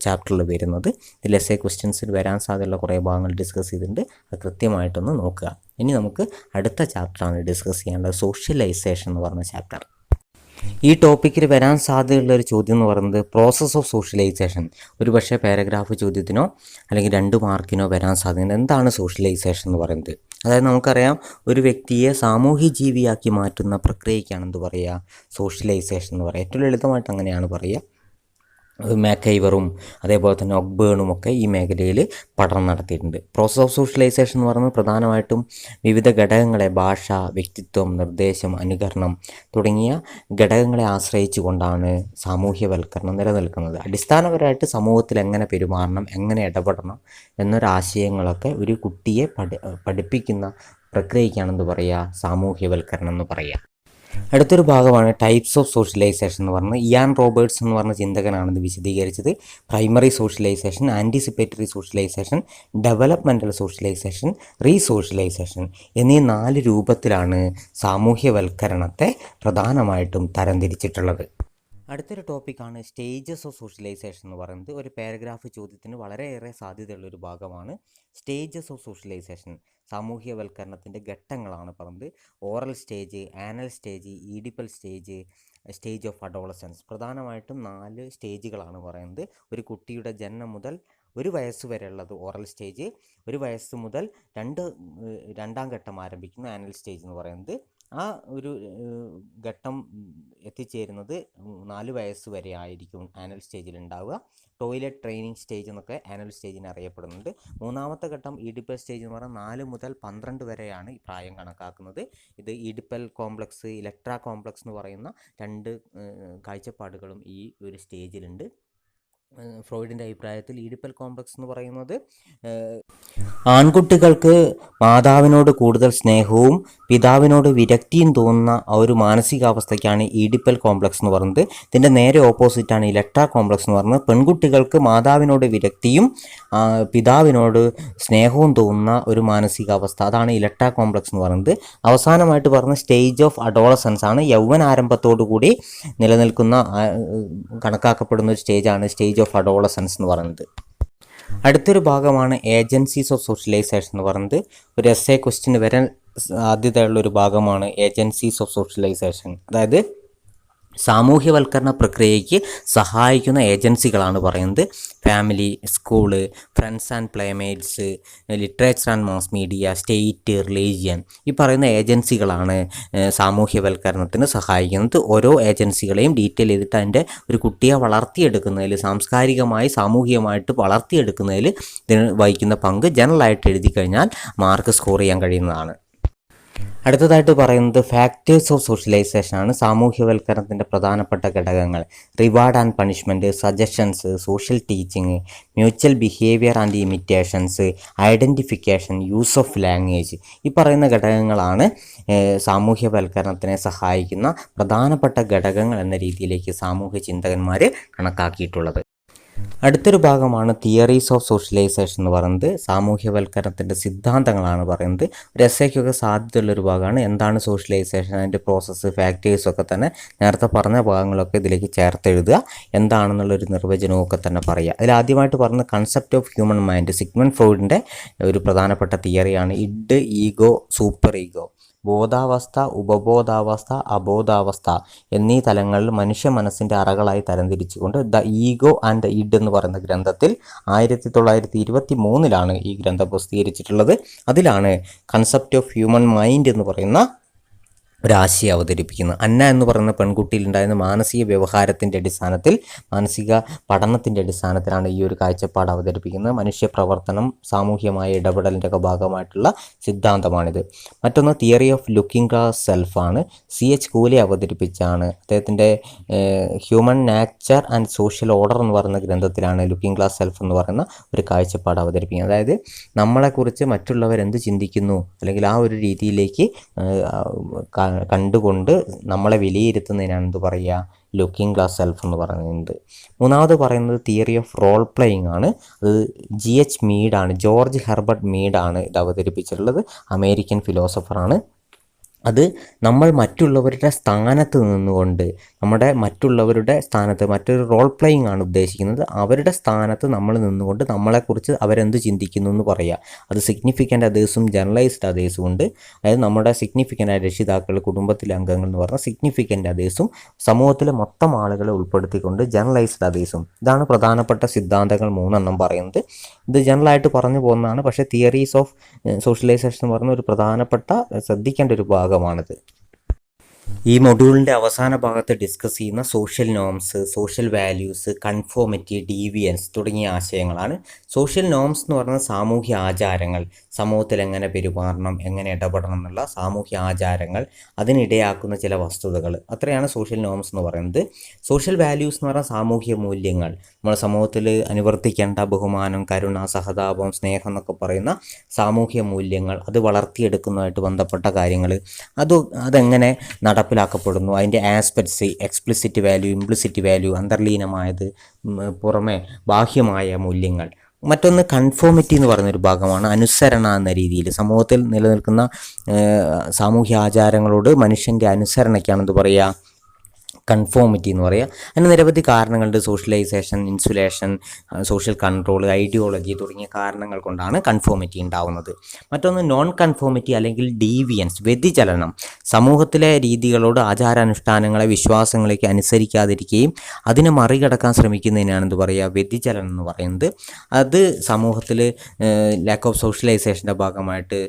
ചാപ്റ്ററിൽ വരുന്നത്. ഇതിൽ എസ്സേ ക്വസ്റ്റ്യൻസിൽ വരാൻ സാധ്യതയുള്ള കുറേ ഭാഗങ്ങൾ ഡിസ്കസ് ചെയ്തിട്ടുണ്ട്. അത് കൃത്യമായിട്ടൊന്ന് നോക്കുക. ഇനി നമുക്ക് അടുത്ത ചാപ്റ്ററാണ് ഡിസ്കസ് ചെയ്യേണ്ടത്, സോഷ്യലൈസേഷൻ എന്ന് പറഞ്ഞ ചാപ്റ്റർ. ഈ ടോപ്പിക്കിൽ വരാൻ സാധ്യതയുള്ള ഒരു ചോദ്യം എന്ന് പറയുന്നത് പ്രോസസ് ഓഫ് സോഷ്യലൈസേഷൻ. ഒരു പക്ഷേ പാരഗ്രാഫ് ചോദ്യത്തിനോ അല്ലെങ്കിൽ 2 മാർക്കിനോ വരാൻ സാധ്യതയുണ്ട്. എന്താണ് സോഷ്യലൈസേഷൻ എന്ന് പറയുന്നത്? അതായത് നമുക്കറിയാം, ഒരു വ്യക്തിയെ സാമൂഹ്യ ജീവിയാക്കി മാറ്റുന്ന പ്രക്രിയയ്ക്കാണ് എന്ത് പറയുക? സോഷ്യലൈസേഷൻ എന്ന് പറയുക. ഏറ്റവും ലളിതമായിട്ട് അങ്ങനെയാണ് പറയുക. മാക്കൈവറും അതേപോലെ തന്നെ ഒക്ബേണും ഒക്കെ ഈ മേഖലയിൽ പഠനം നടത്തിയിട്ടുണ്ട്. പ്രോസസ് ഓഫ് സോഷ്യലൈസേഷൻ എന്ന് പറയുന്നത് പ്രധാനമായിട്ടും വിവിധ ഘടകങ്ങളെ, ഭാഷ, വ്യക്തിത്വം, നിർദ്ദേശം, അനുകരണം തുടങ്ങിയ ഘടകങ്ങളെ ആശ്രയിച്ചു കൊണ്ടാണ് സാമൂഹ്യവൽക്കരണം നിലനിൽക്കുന്നത്. അടിസ്ഥാനപരമായിട്ട് സമൂഹത്തിൽ എങ്ങനെ പെരുമാറണം, എങ്ങനെ ഇടപെടണം എന്നൊരാശയങ്ങളൊക്കെ ഒരു കുട്ടിയെ പഠിപ്പിക്കുന്ന പ്രക്രിയയ്ക്കാണ് എന്ത് പറയുക? സാമൂഹ്യവൽക്കരണം എന്ന് പറയുക. അടുത്തൊരു ഭാഗമാണ് ടൈപ്സ് ഓഫ് സോഷ്യലൈസേഷൻ എന്ന് പറഞ്ഞത്. ഇയാൻ റോബർട്ട്സ് എന്ന് പറഞ്ഞ ചിന്തകനാണ് ഇത് വിശദീകരിച്ചത്. Primary socialisation, anticipatory socialisation, developmental socialisation, resocialisation എന്നീ 4 രൂപത്തിലാണ് സാമൂഹ്യവൽക്കരണത്തെ പ്രധാനമായിട്ടും തരംതിരിച്ചിട്ടുള്ളത്. അടുത്തൊരു ടോപ്പിക്കാണ് സ്റ്റേജസ് ഓഫ് സോഷ്യലൈസേഷൻ എന്ന് പറയുന്നത്. ഒരു പാരഗ്രാഫ് ചോദ്യത്തിന് വളരെയേറെ സാധ്യതയുള്ളൊരു ഭാഗമാണ്. സ്റ്റേജസ് ഓഫ് സോഷ്യലൈസേഷൻ, സാമൂഹ്യവൽക്കരണത്തിൻ്റെ ഘട്ടങ്ങളാണ് പറയുന്നത്. Oral stage, anal stage, Oedipal stage, stage of adolescence. പ്രധാനമായിട്ടും 4 സ്റ്റേജുകളാണ് പറയുന്നത്. ഒരു കുട്ടിയുടെ ജനനം മുതൽ 1 വയസ്സ് വരെയുള്ളത് ഓറൽ സ്റ്റേജ്, 1 വയസ്സ് മുതൽ രണ്ടാം ഘട്ടം ആരംഭിക്കുന്ന ആനൽ സ്റ്റേജ് എന്ന് പറയുന്നത്. ആ ഒരു ഘട്ടം എത്തിച്ചേരുന്നത് 4 വയസ്സ് വരെ ആയിരിക്കും ആനൽ സ്റ്റേജിൽ ഉണ്ടാവുക. ടോയ്ലറ്റ് ട്രെയിനിങ് സ്റ്റേജ് എന്നൊക്കെ ആനൽ സ്റ്റേജിന് അറിയപ്പെടുന്നുണ്ട്. 3ാമത്തെ ഘട്ടം ഈഡിപ്പൽ സ്റ്റേജ് എന്ന് പറഞ്ഞാൽ 4 മുതൽ 12 വരെയാണ് ഈ പ്രായം കണക്കാക്കുന്നത്. ഇത് ഈഡിപ്പൽ കോംപ്ലക്സ്, ഇലക്ട്ര കോംപ്ലക്സ് എന്ന് പറയുന്ന 2 കാഴ്ചപ്പാടുകളും ഈ ഒരു സ്റ്റേജിലുണ്ട്. ഫ്രോയിഡിൻ്റെ അഭിപ്രായത്തിൽ ഈഡിപ്പൽ കോംപ്ലക്സ് എന്ന് പറയുന്നത് ആൺകുട്ടികൾക്ക് മാതാവിനോട് കൂടുതൽ സ്നേഹവും പിതാവിനോട് വിരക്തിയും തോന്നുന്ന ഒരു മാനസികാവസ്ഥയ്ക്കാണ് ഈഡിപ്പൽ കോംപ്ലക്സ് എന്ന് പറയുന്നത്. ഇതിൻ്റെ നേരെ ഓപ്പോസിറ്റാണ് ഇലക്ട്ര കോംപ്ലക്സ് എന്ന് പറയുന്നത്. പെൺകുട്ടികൾക്ക് മാതാവിനോട് വിരക്തിയും പിതാവിനോട് സ്നേഹവും തോന്നുന്ന ഒരു മാനസികാവസ്ഥ, അതാണ് ഇലക്ട്ര കോംപ്ലക്സ് എന്ന് പറയുന്നത്. അവസാനമായിട്ട് പറഞ്ഞ സ്റ്റേജ് ഓഫ് അഡോളസൻസ് ആണ്, യൗവനാരംഭത്തോടു കൂടി നിലനിൽക്കുന്ന കണക്കാക്കപ്പെടുന്ന ഒരു സ്റ്റേജാണ് സ്റ്റേജ് ഓഫ് അഡോളസൻസ് എന്ന് പറയുന്നത്. അടുത്തൊരു ഭാഗമാണ് ഏജൻസീസ് ഓഫ് സോഷ്യലൈസേഷൻ എന്ന് പറയുന്നത്. ഒരു എസ്എ ക്വസ്റ്റ്യൻ വരാൻ സാധ്യതയുള്ള ഒരു ഭാഗമാണ് ഏജൻസീസ് ഓഫ് സോഷ്യലൈസേഷൻ. അതായത് സാമൂഹ്യവൽക്കരണ പ്രക്രിയയ്ക്ക് സഹായിക്കുന്ന ഏജൻസികളാണ് പറയുന്നത്. Family, school, friends and playmates, literature and mass media, state, religion, ഈ പറയുന്ന ഏജൻസികളാണ് സാമൂഹ്യവൽക്കരണത്തിന് സഹായിക്കുന്നത്. ഓരോ ഏജൻസികളെയും ഡീറ്റെയിൽ ചെയ്തിട്ട് അതിൻ്റെ ഒരു കുട്ടിയെ വളർത്തിയെടുക്കുന്നതിൽ, സാംസ്കാരികമായി സാമൂഹികമായിട്ട് വളർത്തിയെടുക്കുന്നതിൽ ഇതിന് വഹിക്കുന്ന പങ്ക് ജനറലായിട്ട് എഴുതി കഴിഞ്ഞാൽ മാർക്ക് സ്കോർ ചെയ്യാൻ കഴിയുന്നതാണ്. അടുത്തതായിട്ട് പറയുന്നത് ഫാക്ടേഴ്സ് ഓഫ് സോഷ്യലൈസേഷൻ ആണ്. സാമൂഹ്യവൽക്കരണത്തിൻ്റെ പ്രധാനപ്പെട്ട ഘടകങ്ങൾ: reward and punishment, suggestions, social teaching, mutual behaviour and imitations, identification, use of language. ഈ പറയുന്ന ഘടകങ്ങളാണ് സാമൂഹ്യവൽക്കരണത്തിനെ സഹായിക്കുന്ന പ്രധാനപ്പെട്ട ഘടകങ്ങൾ എന്ന രീതിയിലേക്ക് സാമൂഹ്യ ചിന്തകന്മാർ കണക്കാക്കിയിട്ടുള്ളത്. അടുത്തൊരു ഭാഗമാണ് തിയറീസ് ഓഫ് സോഷ്യലൈസേഷൻ എന്ന് പറയുന്നത്. സാമൂഹ്യവൽക്കരണത്തിൻ്റെ സിദ്ധാന്തങ്ങളാണ് പറയുന്നത്. ഒരു എസ്സേക്കൊക്കെ സാധ്യതയുള്ളൊരു ഭാഗമാണ്. എന്താണ് സോഷ്യലൈസേഷൻ, അതിൻ്റെ പ്രോസസ്സ്, ഫാക്ടേഴ്സൊക്കെ തന്നെ നേരത്തെ പറഞ്ഞ ഭാഗങ്ങളൊക്കെ ഇതിലേക്ക് ചേർത്തെഴുതുക. എന്താണെന്നുള്ളൊരു നിർവചനമൊക്കെ തന്നെ പറയുക. അതിൽ ആദ്യമായിട്ട് പറഞ്ഞ concept of human mind Sigmund ഫ്രോയിഡിൻ്റെ ഒരു പ്രധാനപ്പെട്ട തിയറിയാണ്. ഇഡ്, ഈഗോ, സൂപ്പർ ഈഗോ, ബോധാവസ്ഥ, ഉപബോധാവസ്ഥ, അബോധാവസ്ഥ എന്നീ തലങ്ങളിൽ മനുഷ്യ മനസ്സിൻ്റെ അറകളായി തരംതിരിച്ചുകൊണ്ട് the ego and the id എന്ന് പറയുന്ന ഗ്രന്ഥത്തിൽ 1923 ഈ ഗ്രന്ഥം പ്രസിദ്ധീകരിച്ചിട്ടുള്ളത്. അതിലാണ് കൺസെപ്റ്റ് ഓഫ് ഹ്യൂമൻ മൈൻഡ് എന്ന് പറയുന്ന ഒരാശയം അവതരിപ്പിക്കുന്നത്. അന്ന എന്ന് പറയുന്ന പെൺകുട്ടിയിലുണ്ടായിരുന്ന മാനസിക വ്യവഹാരത്തിൻ്റെ അടിസ്ഥാനത്തിൽ, മാനസിക പഠനത്തിൻ്റെ അടിസ്ഥാനത്തിലാണ് ഈ ഒരു കാഴ്ചപ്പാട് അവതരിപ്പിക്കുന്നത്. മനുഷ്യ പ്രവർത്തനം, സാമൂഹ്യമായ ഇടപെടലിൻ്റെ ഒക്കെ ഭാഗമായിട്ടുള്ള സിദ്ധാന്തമാണിത്. മറ്റൊന്ന് തിയറി ഓഫ് ലുക്കിംഗ് ഗ്ലാസ് സെൽഫാണ്. CH കൂലെ അവതരിപ്പിച്ചാണ്. അദ്ദേഹത്തിൻ്റെ human nature and social order എന്ന് പറയുന്ന ഗ്രന്ഥത്തിലാണ് ലുക്കിംഗ് ഗ്ലാസ് സെൽഫ് എന്ന് പറയുന്ന ഒരു കാഴ്ചപ്പാട് അവതരിപ്പിക്കുന്നത്. അതായത് നമ്മളെക്കുറിച്ച് മറ്റുള്ളവരെന്ത് ചിന്തിക്കുന്നു, അല്ലെങ്കിൽ ആ ഒരു രീതിയിലേക്ക് കണ്ടുകൊണ്ട് നമ്മളെ വിലയിരുത്തുന്നതിനാണ് എന്ത് പറയുക, ലുക്കിംഗ് ഗ്ലാസ് സെൽഫ് എന്ന് പറയുന്നത്. മൂന്നാമത് പറയുന്നത് തിയറി ഓഫ് റോൾ പ്ലേയിങ് ആണ്. അത് GH മീഡാണ്, ജോർജ് ഹെർബർട്ട് മീഡാണ് ഇത് അവതരിപ്പിച്ചിട്ടുള്ളത്. അമേരിക്കൻ ഫിലോസഫറാണ്. അത് നമ്മൾ മറ്റുള്ളവരുടെ സ്ഥാനത്ത് നിന്നുകൊണ്ട്, മറ്റുള്ളവരുടെ സ്ഥാനത്ത്, മറ്റൊരു റോൾ പ്ലേയിങ് ആണ് ഉദ്ദേശിക്കുന്നത്. അവരുടെ സ്ഥാനത്ത് നമ്മൾ നിന്നുകൊണ്ട് നമ്മളെക്കുറിച്ച് അവരെന്ത് ചിന്തിക്കുന്നു എന്ന് പറയുക. അത് സിഗ്നിഫിക്കൻ്റ് അതേഴ്സും ജനറലൈസ്ഡ് അതേഴ്സും ഉണ്ട്. അതായത് നമ്മുടെ സിഗ്നിഫിക്കൻ്റ് ആയ രക്ഷിതാക്കൾ, കുടുംബത്തിലെ അംഗങ്ങൾ എന്ന് പറഞ്ഞാൽ സിഗ്നിഫിക്കൻ്റ് അതേഴ്സും, സമൂഹത്തിലെ മൊത്തം ആളുകളെ ഉൾപ്പെടുത്തിക്കൊണ്ട് ജനറലൈസ്ഡ് അതേഴ്സും. ഇതാണ് പ്രധാനപ്പെട്ട സിദ്ധാന്തങ്ങൾ 3 പറയുന്നത്. ഇത് ജനറലായിട്ട് പറഞ്ഞു പോകുന്നതാണ്. പക്ഷേ തിയറീസ് ഓഫ് സോഷ്യലൈസേഷൻ എന്ന് പറയുന്ന ഒരു പ്രധാനപ്പെട്ട ശ്രദ്ധിക്കേണ്ട ഒരു ഭാഗമാണിത്. ഈ മൊഡ്യൂളിൻ്റെ അവസാന ഭാഗത്ത് ഡിസ്കസ് ചെയ്യുന്ന social norms, social values, conformity, deviance തുടങ്ങിയ ആശയങ്ങളാണ്. സോഷ്യൽ നോംസ് എന്ന് പറയുന്നത് സാമൂഹ്യ ആചാരങ്ങൾ, സമൂഹത്തിൽ എങ്ങനെ പെരുമാറണം, എങ്ങനെ ഇടപെടണം എന്നുള്ള സാമൂഹ്യ ആചാരങ്ങൾ, അതിനിടയാക്കുന്ന ചില വസ്തുതകൾ, അത്രയാണ് സോഷ്യൽ നോംസ് എന്ന് പറയുന്നത്. സോഷ്യൽ വാല്യൂസ് എന്ന് പറഞ്ഞാൽ സാമൂഹ്യ മൂല്യങ്ങൾ, നമ്മുടെ സമൂഹത്തിൽ അനുവർത്തിക്കേണ്ട ബഹുമാനം, കരുണ, സഹതാപം, സ്നേഹം എന്നൊക്കെ പറയുന്ന സാമൂഹ്യ മൂല്യങ്ങൾ, അത് വളർത്തിയെടുക്കുന്നതുമായിട്ട് ബന്ധപ്പെട്ട കാര്യങ്ങൾ, അതെങ്ങനെ നടപ്പിലാക്കപ്പെടുന്നു, അതിൻ്റെ aspects, explicit value, implicit value, അന്തർലീനമായത്, പുറമെ ബാഹ്യമായ മൂല്യങ്ങൾ. മറ്റൊന്ന് കൺഫോമിറ്റി എന്ന് പറയുന്നൊരു ഭാഗമാണ്. അനുസരണ എന്ന രീതിയിൽ സമൂഹത്തിൽ നിലനിൽക്കുന്ന സാമൂഹ്യ ആചാരങ്ങളോട് മനുഷ്യൻ്റെ അനുസരണയ്ക്കാണെന്ന് പറയുക കൺഫോമിറ്റി എന്ന് പറയുക. അതിന് നിരവധി കാരണങ്ങളുണ്ട്. Socialisation, insulation, social control, ideology തുടങ്ങിയ കാരണങ്ങൾ കൊണ്ടാണ് കൺഫോമിറ്റി ഉണ്ടാവുന്നത്. മറ്റൊന്ന് നോൺ കൺഫോമിറ്റി അല്ലെങ്കിൽ ഡീവിയൻസ്, വ്യതിചലനം. സമൂഹത്തിലെ രീതികളോട്, ആചാരാനുഷ്ഠാനങ്ങളെ, വിശ്വാസങ്ങളേക്ക് അനുസരിക്കാതിരിക്കുകയും അതിനെ മറികടക്കാൻ ശ്രമിക്കുന്നതിനാണ് എന്ത് പറയുക, വ്യതിചലനം എന്ന് പറയുന്നത്. അത് സമൂഹത്തിൽ ലാക്ക് ഓഫ് സോഷ്യലൈസേഷൻ്റെ ഭാഗമായിട്ട്,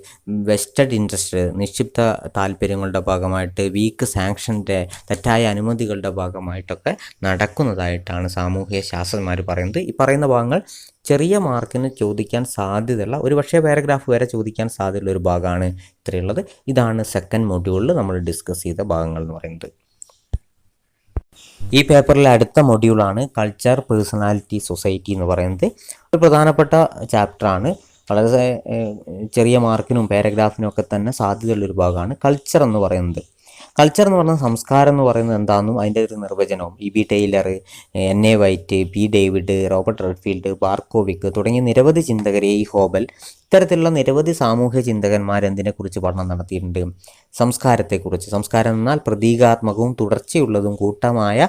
വെസ്റ്റഡ് ഇൻട്രസ്റ്റ്, നിക്ഷിപ്ത താല്പര്യങ്ങളുടെ ഭാഗമായിട്ട്, വീക്ക് സാങ്ഷൻ്റെ, തെറ്റായ അനുമതികളുടെ ഭാഗമായിട്ടൊക്കെ നടക്കുന്നതായിട്ടാണ് സാമൂഹ്യ ശാസ്ത്രജ്ഞന്മാർ പറയുന്നത്. ഈ പറയുന്ന ഭാഗങ്ങൾ ചെറിയ മാർക്കിന് ചോദിക്കാൻ സാധ്യതയുള്ള, ഒരു പക്ഷേ പാരഗ്രാഫ് വരെ ചോദിക്കാൻ സാധ്യതയുള്ള ഒരു ഭാഗമാണ് ഇത്രയുള്ളത്. ഇതാണ് സെക്കൻഡ് മൊഡ്യൂളിൽ നമ്മൾ ഡിസ്കസ് ചെയ്ത ഭാഗങ്ങൾ എന്ന് പറയുന്നത്. ഈ പേപ്പറിലെ അടുത്ത മൊഡ്യൂളാണ് കൾച്ചർ, പേഴ്സണാലിറ്റി, സൊസൈറ്റി എന്ന് പറയുന്നത്. ഒരു പ്രധാനപ്പെട്ട ചാപ്റ്ററാണ്. വളരെ ചെറിയ മാർക്കിനും പാരഗ്രാഫിനും ഒക്കെ തന്നെ സാധ്യതയുള്ളൊരു ഭാഗമാണ് കൾച്ചർ എന്ന് പറയുന്നത്. കൾച്ചർ എന്ന് പറയുന്നത് സംസ്കാരം എന്ന് പറയുന്നത് എന്താണെന്നും അതിൻ്റെ ഒരു നിർവചനവും E B. Tylor, N A. White, P. David, Robert Redfield, ബാർക്കോവിക് തുടങ്ങിയ നിരവധി ചിന്തകർ, എ. ഹോബൽ, ഇത്തരത്തിലുള്ള നിരവധി സാമൂഹ്യ ചിന്തകന്മാർ എന്തിനെക്കുറിച്ച് പഠനം നടത്തിയിട്ടുണ്ട്? സംസ്കാരത്തെക്കുറിച്ച്. സംസ്കാരം എന്നാൽ പ്രതീകാത്മകവും തുടർച്ചയുള്ളതും കൂട്ടമായ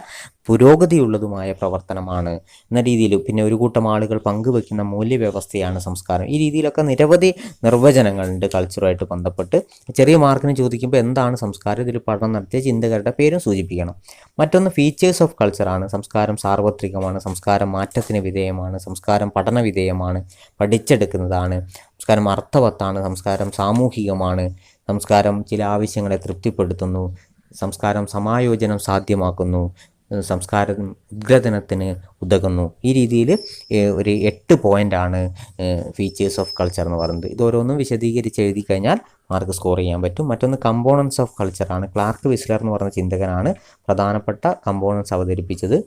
പുരോഗതിയുള്ളതുമായ പ്രവർത്തനമാണ് എന്ന രീതിയിൽ. പിന്നെ ഒരു കൂട്ടം ആളുകൾ പങ്കുവെക്കുന്ന മൂല്യവ്യവസ്ഥയാണ് സംസ്കാരം. ഈ രീതിയിലൊക്കെ നിരവധി നിർവചനങ്ങളുണ്ട് കൾച്ചറുമായിട്ട് ബന്ധപ്പെട്ട്. ചെറിയ മാർക്കിന് ചോദിക്കുമ്പോൾ എന്താണ് സംസ്കാരം, ഇതിൽ പഠനം നടത്തിയ ചിന്തകരുടെ പേരും സൂചിപ്പിക്കണം. മറ്റൊന്ന് ഫീച്ചേഴ്സ് ഓഫ് കൾച്ചറാണ്. സംസ്കാരം സാർവത്രികമാണ്, സംസ്കാരം മാറ്റത്തിന് വിധേയമാണ്, സംസ്കാരം പഠന വിധേയമാണ്, പഠിച്ചെടുക്കുന്നതാണ്, സംസ്കാരം അർത്ഥവത്താണ്, സംസ്കാരം സാമൂഹികമാണ്, സംസ്കാരം ചില ആവശ്യങ്ങളെ തൃപ്തിപ്പെടുത്തുന്നു, സംസ്കാരം സമായോജനം സാധ്യമാക്കുന്നു, സംസ്കാരം ഉദ്ഗ്രഥനത്തിന് ഉതകുന്നു. ഈ രീതിയിൽ ഒരു 8 പോയിൻ്റാണ് ഫീച്ചേഴ്സ് ഓഫ് കൾച്ചർ എന്ന് പറയുന്നത്. ഇതോരോന്നും വിശദീകരിച്ച് എഴുതി കഴിഞ്ഞാൽ മാർക്ക് സ്കോർ ചെയ്യാൻ പറ്റും. മറ്റൊന്ന് കമ്പോണൻസ് ഓഫ് കൾച്ചറാണ്. ക്ലാർക്ക് വിസ്ലർ എന്ന് പറഞ്ഞ ചിന്തകനാണ് പ്രധാനപ്പെട്ട കമ്പോണൻസ് അവതരിപ്പിച്ചത്.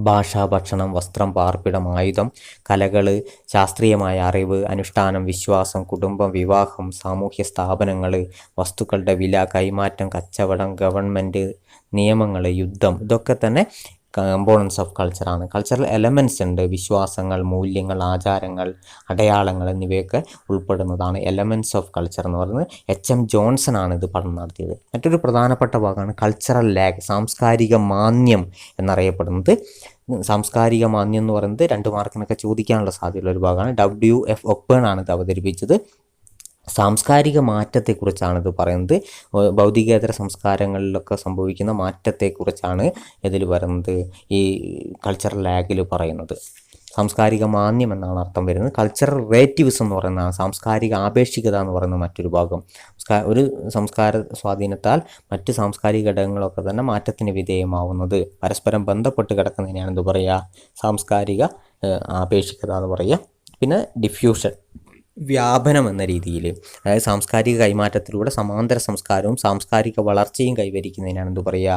ഭാഷ, ഭക്ഷണം, വസ്ത്രം, പാർപ്പിടം, ആയുധം, കലകൾ, ശാസ്ത്രീയമായ അറിവ്, അനുഷ്ഠാനം, വിശ്വാസം, കുടുംബം, വിവാഹം, സാമൂഹ്യ സ്ഥാപനങ്ങൾ, വസ്തുക്കളുടെ വില, കൈമാറ്റം, കച്ചവടം, ഗവൺമെൻറ്, നിയമങ്ങൾ, യുദ്ധം, ഇതൊക്കെ തന്നെ കമ്പോണൻസ് ഓഫ് കൾച്ചറാണ്. കൾച്ചറൽ എലമെൻറ്റ്സ് ഉണ്ട്. വിശ്വാസങ്ങൾ, മൂല്യങ്ങൾ, ആചാരങ്ങൾ, അടയാളങ്ങൾ എന്നിവയൊക്കെ ഉൾപ്പെടുന്നതാണ് എലമെൻറ്റ്സ് ഓഫ് കൾച്ചർ എന്ന് പറയുന്നത്. എച്ച്.എം. ജോൺസൺ ആണ് ഇത് പഠനം നടത്തിയത്. മറ്റൊരു പ്രധാനപ്പെട്ട ഭാഗമാണ് കൾച്ചറൽ ലാഗ്, സാംസ്കാരിക മാന്ദ്യം എന്നറിയപ്പെടുന്നത്. സാംസ്കാരിക മാന്ദ്യം എന്ന് പറയുന്നത് 2 മാർക്കിനൊക്കെ ചോദിക്കാനുള്ള സാധ്യതയുള്ള ഒരു ഭാഗമാണ്. W.F. ഒപ്പേൺ ആണ് ഇത് അവതരിപ്പിച്ചത്. സാംസ്കാരിക മാറ്റത്തെക്കുറിച്ചാണ് ഇത് പറയുന്നത്. ഭൗതികേതര സംസ്കാരങ്ങളിലൊക്കെ സംഭവിക്കുന്ന മാറ്റത്തെക്കുറിച്ചാണ് ഇതിൽ പറയുന്നത്, ഈ കൾച്ചറൽ ലാഗിൽ പറയുന്നത്. സാംസ്കാരിക മാന്ദ്യം എന്നാണ് അർത്ഥം വരുന്നത്. കൾച്ചറൽ റിലേറ്റിവിസം എന്ന് പറയുന്നതാണ് സാംസ്കാരിക ആപേക്ഷികത എന്ന് പറയുന്ന മറ്റൊരു ഭാഗം. ഒരു സംസ്കാര സ്വാധീനത്താൽ മറ്റ് സാംസ്കാരിക ഘടകങ്ങളൊക്കെ തന്നെ മാറ്റത്തിന് വിധേയമാവുന്നത്, പരസ്പരം ബന്ധപ്പെട്ട് കിടക്കുന്നതിനാണ് എന്ത് പറയുക? സാംസ്കാരിക ആപേക്ഷികത എന്ന് പറയുക. പിന്നെ ഡിഫ്യൂഷൻ, വ്യാപനം എന്ന രീതിയിൽ, അതായത് സാംസ്കാരിക കൈമാറ്റത്തിലൂടെ സമാന്തര സംസ്കാരവും സാംസ്കാരിക വളർച്ചയും കൈവരിക്കുന്നതിനാണ് എന്ത് പറയുക?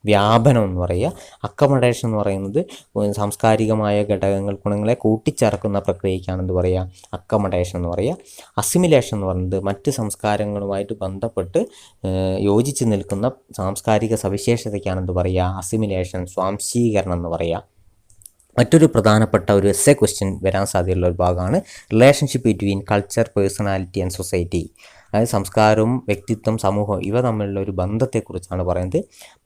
വ്യാപനം എന്ന് പറയുക. അക്കമഡേഷൻ എന്ന് പറയുന്നത് സാംസ്കാരികമായ ഘടകങ്ങൾ, ഗുണങ്ങളെ കൂട്ടിച്ചേർക്കുന്ന പ്രക്രിയയ്ക്കാണ് എന്ത് പറയുക? അക്കമഡേഷൻ എന്ന് പറയുക. അസിമിലേഷൻ എന്ന് പറയുന്നത് മറ്റ് സംസ്കാരങ്ങളുമായിട്ട് ബന്ധപ്പെട്ട് യോജിച്ച് നിൽക്കുന്ന സാംസ്കാരിക സവിശേഷതയ്ക്കാണ് എന്ത് പറയുക? അസിമിലേഷൻ, സ്വാംശീകരണം എന്ന് പറയുക. മറ്റൊരു പ്രധാനപ്പെട്ട ഒരു എസ്സേ ക്വസ്റ്റ്യൻ വരാൻ സാധ്യതയുള്ള ഒരു ഭാഗമാണ് relationship between culture, personality and society. അതായത് സംസ്കാരവും വ്യക്തിത്വം, സമൂഹവും ഇവ തമ്മിലുള്ള ഒരു ബന്ധത്തെക്കുറിച്ചാണ് പറയുന്നത്.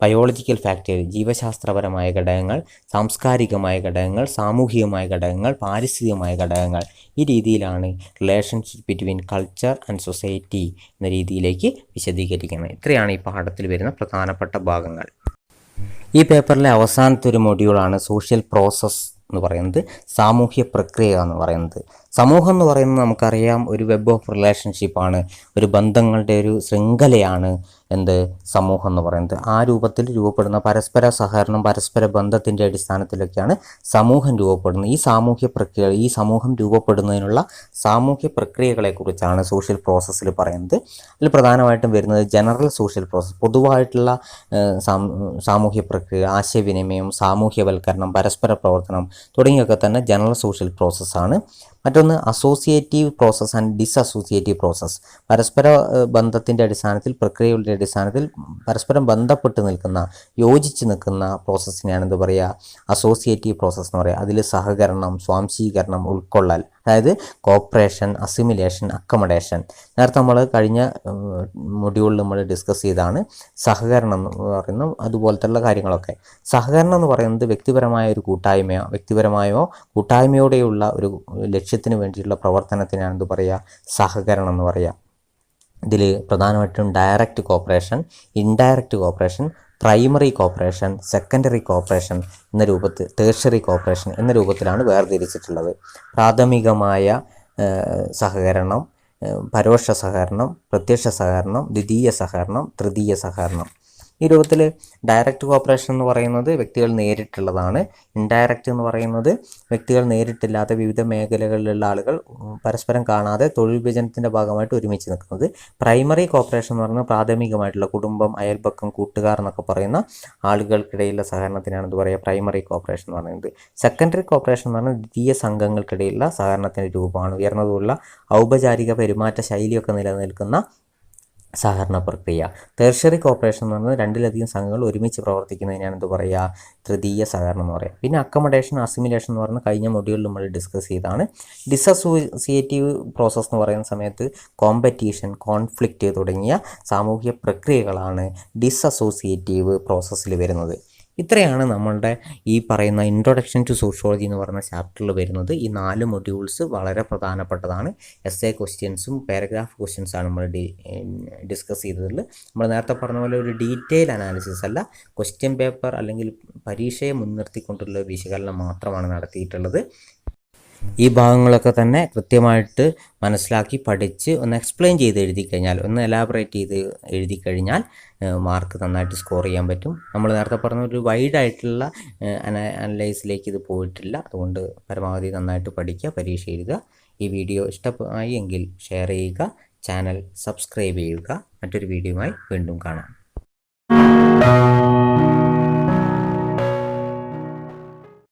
ബയോളജിക്കൽ ഫാക്ടർ, ജീവശാസ്ത്രപരമായ ഘടകങ്ങൾ, സാംസ്കാരികമായ ഘടകങ്ങൾ, സാമൂഹികമായ ഘടകങ്ങൾ, പാരിസ്ഥിതികമായ ഘടകങ്ങൾ. ഈ രീതിയിലാണ് relationship between culture and society എന്ന രീതിയിലേക്ക് വിശദീകരിക്കുന്നത്. ഇത്രയാണ് ഈ പാഠത്തിൽ വരുന്ന പ്രധാനപ്പെട്ട ഭാഗങ്ങൾ. ഈ പേപ്പറിലെ അവസാനത്തെ ഒരു മൊഡ്യൂളാണ് സോഷ്യൽ പ്രോസസ്സ് എന്ന് പറയുന്നത്, സാമൂഹ്യ പ്രക്രിയ എന്ന് പറയുന്നത്. സമൂഹം എന്ന് പറയുന്നത് നമുക്കറിയാം ഒരു വെബ് ഓഫ് റിലേഷൻഷിപ്പാണ്, ഒരു ബന്ധങ്ങളുടെ ഒരു ശൃംഖലയാണ് സമൂഹം എന്ന് പറയുന്നത്. ആ രൂപത്തിൽ രൂപപ്പെടുന്ന പരസ്പര സഹകരണം, പരസ്പര ബന്ധത്തിൻ്റെ അടിസ്ഥാനത്തിലൊക്കെയാണ് സമൂഹം രൂപപ്പെടുന്നത്. ഈ സാമൂഹ്യ പ്രക്രിയ, ഈ സമൂഹം രൂപപ്പെടുന്നതിനുള്ള സാമൂഹ്യ പ്രക്രിയകളെക്കുറിച്ചാണ് സോഷ്യൽ പ്രോസസ്സിൽ പറയുന്നത്. അതിൽ പ്രധാനമായിട്ടും വരുന്നത് ജനറൽ സോഷ്യൽ പ്രോസസ്സ്, പൊതുവായിട്ടുള്ള സാമൂഹ്യ പ്രക്രിയ, ആശയവിനിമയം, സാമൂഹ്യവൽക്കരണം, പരസ്പര പ്രവർത്തനം തുടങ്ങിയൊക്കെ തന്നെ ജനറൽ സോഷ്യൽ പ്രോസസ്സാണ്. മറ്റൊന്ന് അസോസിയേറ്റീവ് പ്രോസസ്സ് ആൻഡ് ഡിസ്അസോസിയേറ്റീവ് പ്രോസസ്സ്, പരസ്പര ബന്ധത്തിൻ്റെ അടിസ്ഥാനത്തിൽ, പ്രക്രിയകളുടെ അടിസ്ഥാനത്തിൽ പരസ്പരം ബന്ധപ്പെട്ട് നിൽക്കുന്ന, യോജിച്ച് നിൽക്കുന്ന പ്രോസസ്സിനെയാണ് എന്ത് പറയുക? അസോസിയേറ്റീവ് പ്രോസസ്സ് എന്ന് പറയുക. അതിൽ സഹകരണം, സ്വാംശീകരണം, ഉൾക്കൊള്ളൽ, അതായത് കോപ്പറേഷൻ, അസിമിലേഷൻ, അക്കമഡേഷൻ. നേരത്തെ നമ്മൾ കഴിഞ്ഞ മൊഡ്യൂളിൽ നമ്മൾ ഡിസ്കസ് ചെയ്താണ് സഹകരണം എന്ന് പറയുന്ന അതുപോലത്തുള്ള കാര്യങ്ങളൊക്കെ. സഹകരണം എന്ന് പറയുന്നത് വ്യക്തിപരമായ ഒരു കൂട്ടായ്മയോ, വ്യക്തിപരമായോ കൂട്ടായ്മയോടെയുള്ള ഒരു ലക്ഷ്യത്തിന് വേണ്ടിയിട്ടുള്ള പ്രവർത്തനത്തിനാണ് എന്ത് പറയുക? സഹകരണം എന്ന് പറയുക. ഇതിൽ പ്രധാനമായിട്ടും direct corporation, indirect corporation, primary corporation, secondary corporation എന്ന രൂപത്തിൽ, ടേർഷ്യറി കോപ്പറേഷൻ എന്ന രൂപത്തിലാണ് വേർതിരിച്ചിട്ടുള്ളത്. പ്രാഥമികമായ സഹകരണം, പരോക്ഷ സഹകരണം, പ്രത്യക്ഷ സഹകരണം, ദ്വിതീയ സഹകരണം, തൃതീയ സഹകരണം. ഈ രൂപത്തിൽ ഡയറക്റ്റ് കോപ്പറേഷൻ എന്ന് പറയുന്നത് വ്യക്തികൾ നേരിട്ടുള്ളതാണ്. ഇൻഡയറക്റ്റ് എന്ന് പറയുന്നത് വ്യക്തികൾ നേരിട്ടില്ലാത്ത വിവിധ മേഖലകളിലുള്ള ആളുകൾ പരസ്പരം കാണാതെ തൊഴിൽ വിഭജനത്തിൻ്റെ ഭാഗമായിട്ട് ഒരുമിച്ച് നിൽക്കുന്നത്. പ്രൈമറി കോപ്പറേഷൻ എന്ന് പറയുന്നത് പ്രാഥമികമായിട്ടുള്ള കുടുംബം, അയൽപക്കം, കൂട്ടുകാർ എന്നൊക്കെ പറയുന്ന ആളുകൾക്കിടയിലുള്ള സഹകരണത്തിനാണ് എന്ത് പറയുക, പ്രൈമറി കോപ്പറേഷൻ എന്ന് പറയുന്നത്. സെക്കൻഡറി കോപ്പറേഷൻ എന്ന് പറഞ്ഞാൽ ദ്വിതീയ സംഘങ്ങൾക്കിടയിലുള്ള സഹകരണത്തിൻ്റെ രൂപമാണ്. ഉയർന്നതുള്ള ഔപചാരിക പെരുമാറ്റ ശൈലിയൊക്കെ നിലനിൽക്കുന്ന സഹകരണ പ്രക്രിയ. ടെർഷ്യറി കോപ്പറേഷൻ എന്ന് പറയുന്നത് രണ്ടിലധികം സംഘങ്ങൾ ഒരുമിച്ച് പ്രവർത്തിക്കുന്നതിനാണ് എന്ത് പറയുക, തൃതീയ സഹകരണം എന്ന് പറയുക. പിന്നെ അക്കമഡേഷൻ, അസിമിലേഷൻ എന്ന് പറയുന്നത് കഴിഞ്ഞ മൊഡ്യൂളിൽ നമ്മൾ ഡിസ്കസ് ചെയ്താണ്. ഡിസസോസിയേറ്റീവ് പ്രോസസ്സ് എന്ന് പറയുന്ന സമയത്ത് കോമ്പറ്റീഷൻ, കോൺഫ്ലിക്റ്റ് തുടങ്ങിയ സാമൂഹിക പ്രക്രിയകളാണ് ഡിസസോസിയേറ്റീവ് പ്രോസസ്സിൽ വരുന്നത്. ഇത്രയാണ് നമ്മളുടെ ഈ പറയുന്ന ഇൻട്രൊഡക്ഷൻ ടു സോഷ്യോളജി എന്ന് പറയുന്ന ചാപ്റ്ററിൽ വരുന്നത്. ഈ 4 മൊഡ്യൂൾസ് വളരെ പ്രധാനപ്പെട്ടതാണ്. എസ്എ ക്വസ്റ്റ്യൻസും പാരഗ്രാഫ് ക്വസ്റ്റ്യൻസാണ് നമ്മൾ ഡിസ്കസ് ചെയ്തതിൽ. നമ്മൾ നേരത്തെ പറഞ്ഞ പോലെ ഒരു ഡീറ്റെയിൽ അനാലിസിസ് അല്ല, ക്വസ്റ്റ്യൻ പേപ്പർ അല്ലെങ്കിൽ പരീക്ഷയെ മുൻനിർത്തിക്കൊണ്ടുള്ള വിശകലനം മാത്രമാണ് നടത്തിയിട്ടുള്ളത്. ഈ ഭാഗങ്ങളൊക്കെ തന്നെ കൃത്യമായിട്ട് മനസ്സിലാക്കി പഠിച്ച് ഒന്ന് എക്സ്പ്ലെയിൻ ചെയ്ത് എഴുതി കഴിഞ്ഞാൽ, ഒന്ന് എലാബറേറ്റ് ചെയ്ത് എഴുതി കഴിഞ്ഞാൽ മാർക്ക് നന്നായിട്ട് സ്കോർ ചെയ്യാൻ പറ്റും. നമ്മൾ നേരത്തെ പറഞ്ഞ ഒരു വൈഡായിട്ടുള്ള അനലൈസിലേക്ക് ഇത് പോയിട്ടില്ല. അതുകൊണ്ട് പരമാവധി നന്നായിട്ട് പഠിക്കുക, പരീക്ഷ എഴുതുക. ഈ വീഡിയോ ഇഷ്ടമായി എങ്കിൽ ഷെയർ ചെയ്യുക, ചാനൽ സബ്സ്ക്രൈബ് ചെയ്യുക. മറ്റൊരു വീഡിയോയുമായി വീണ്ടും കാണാം.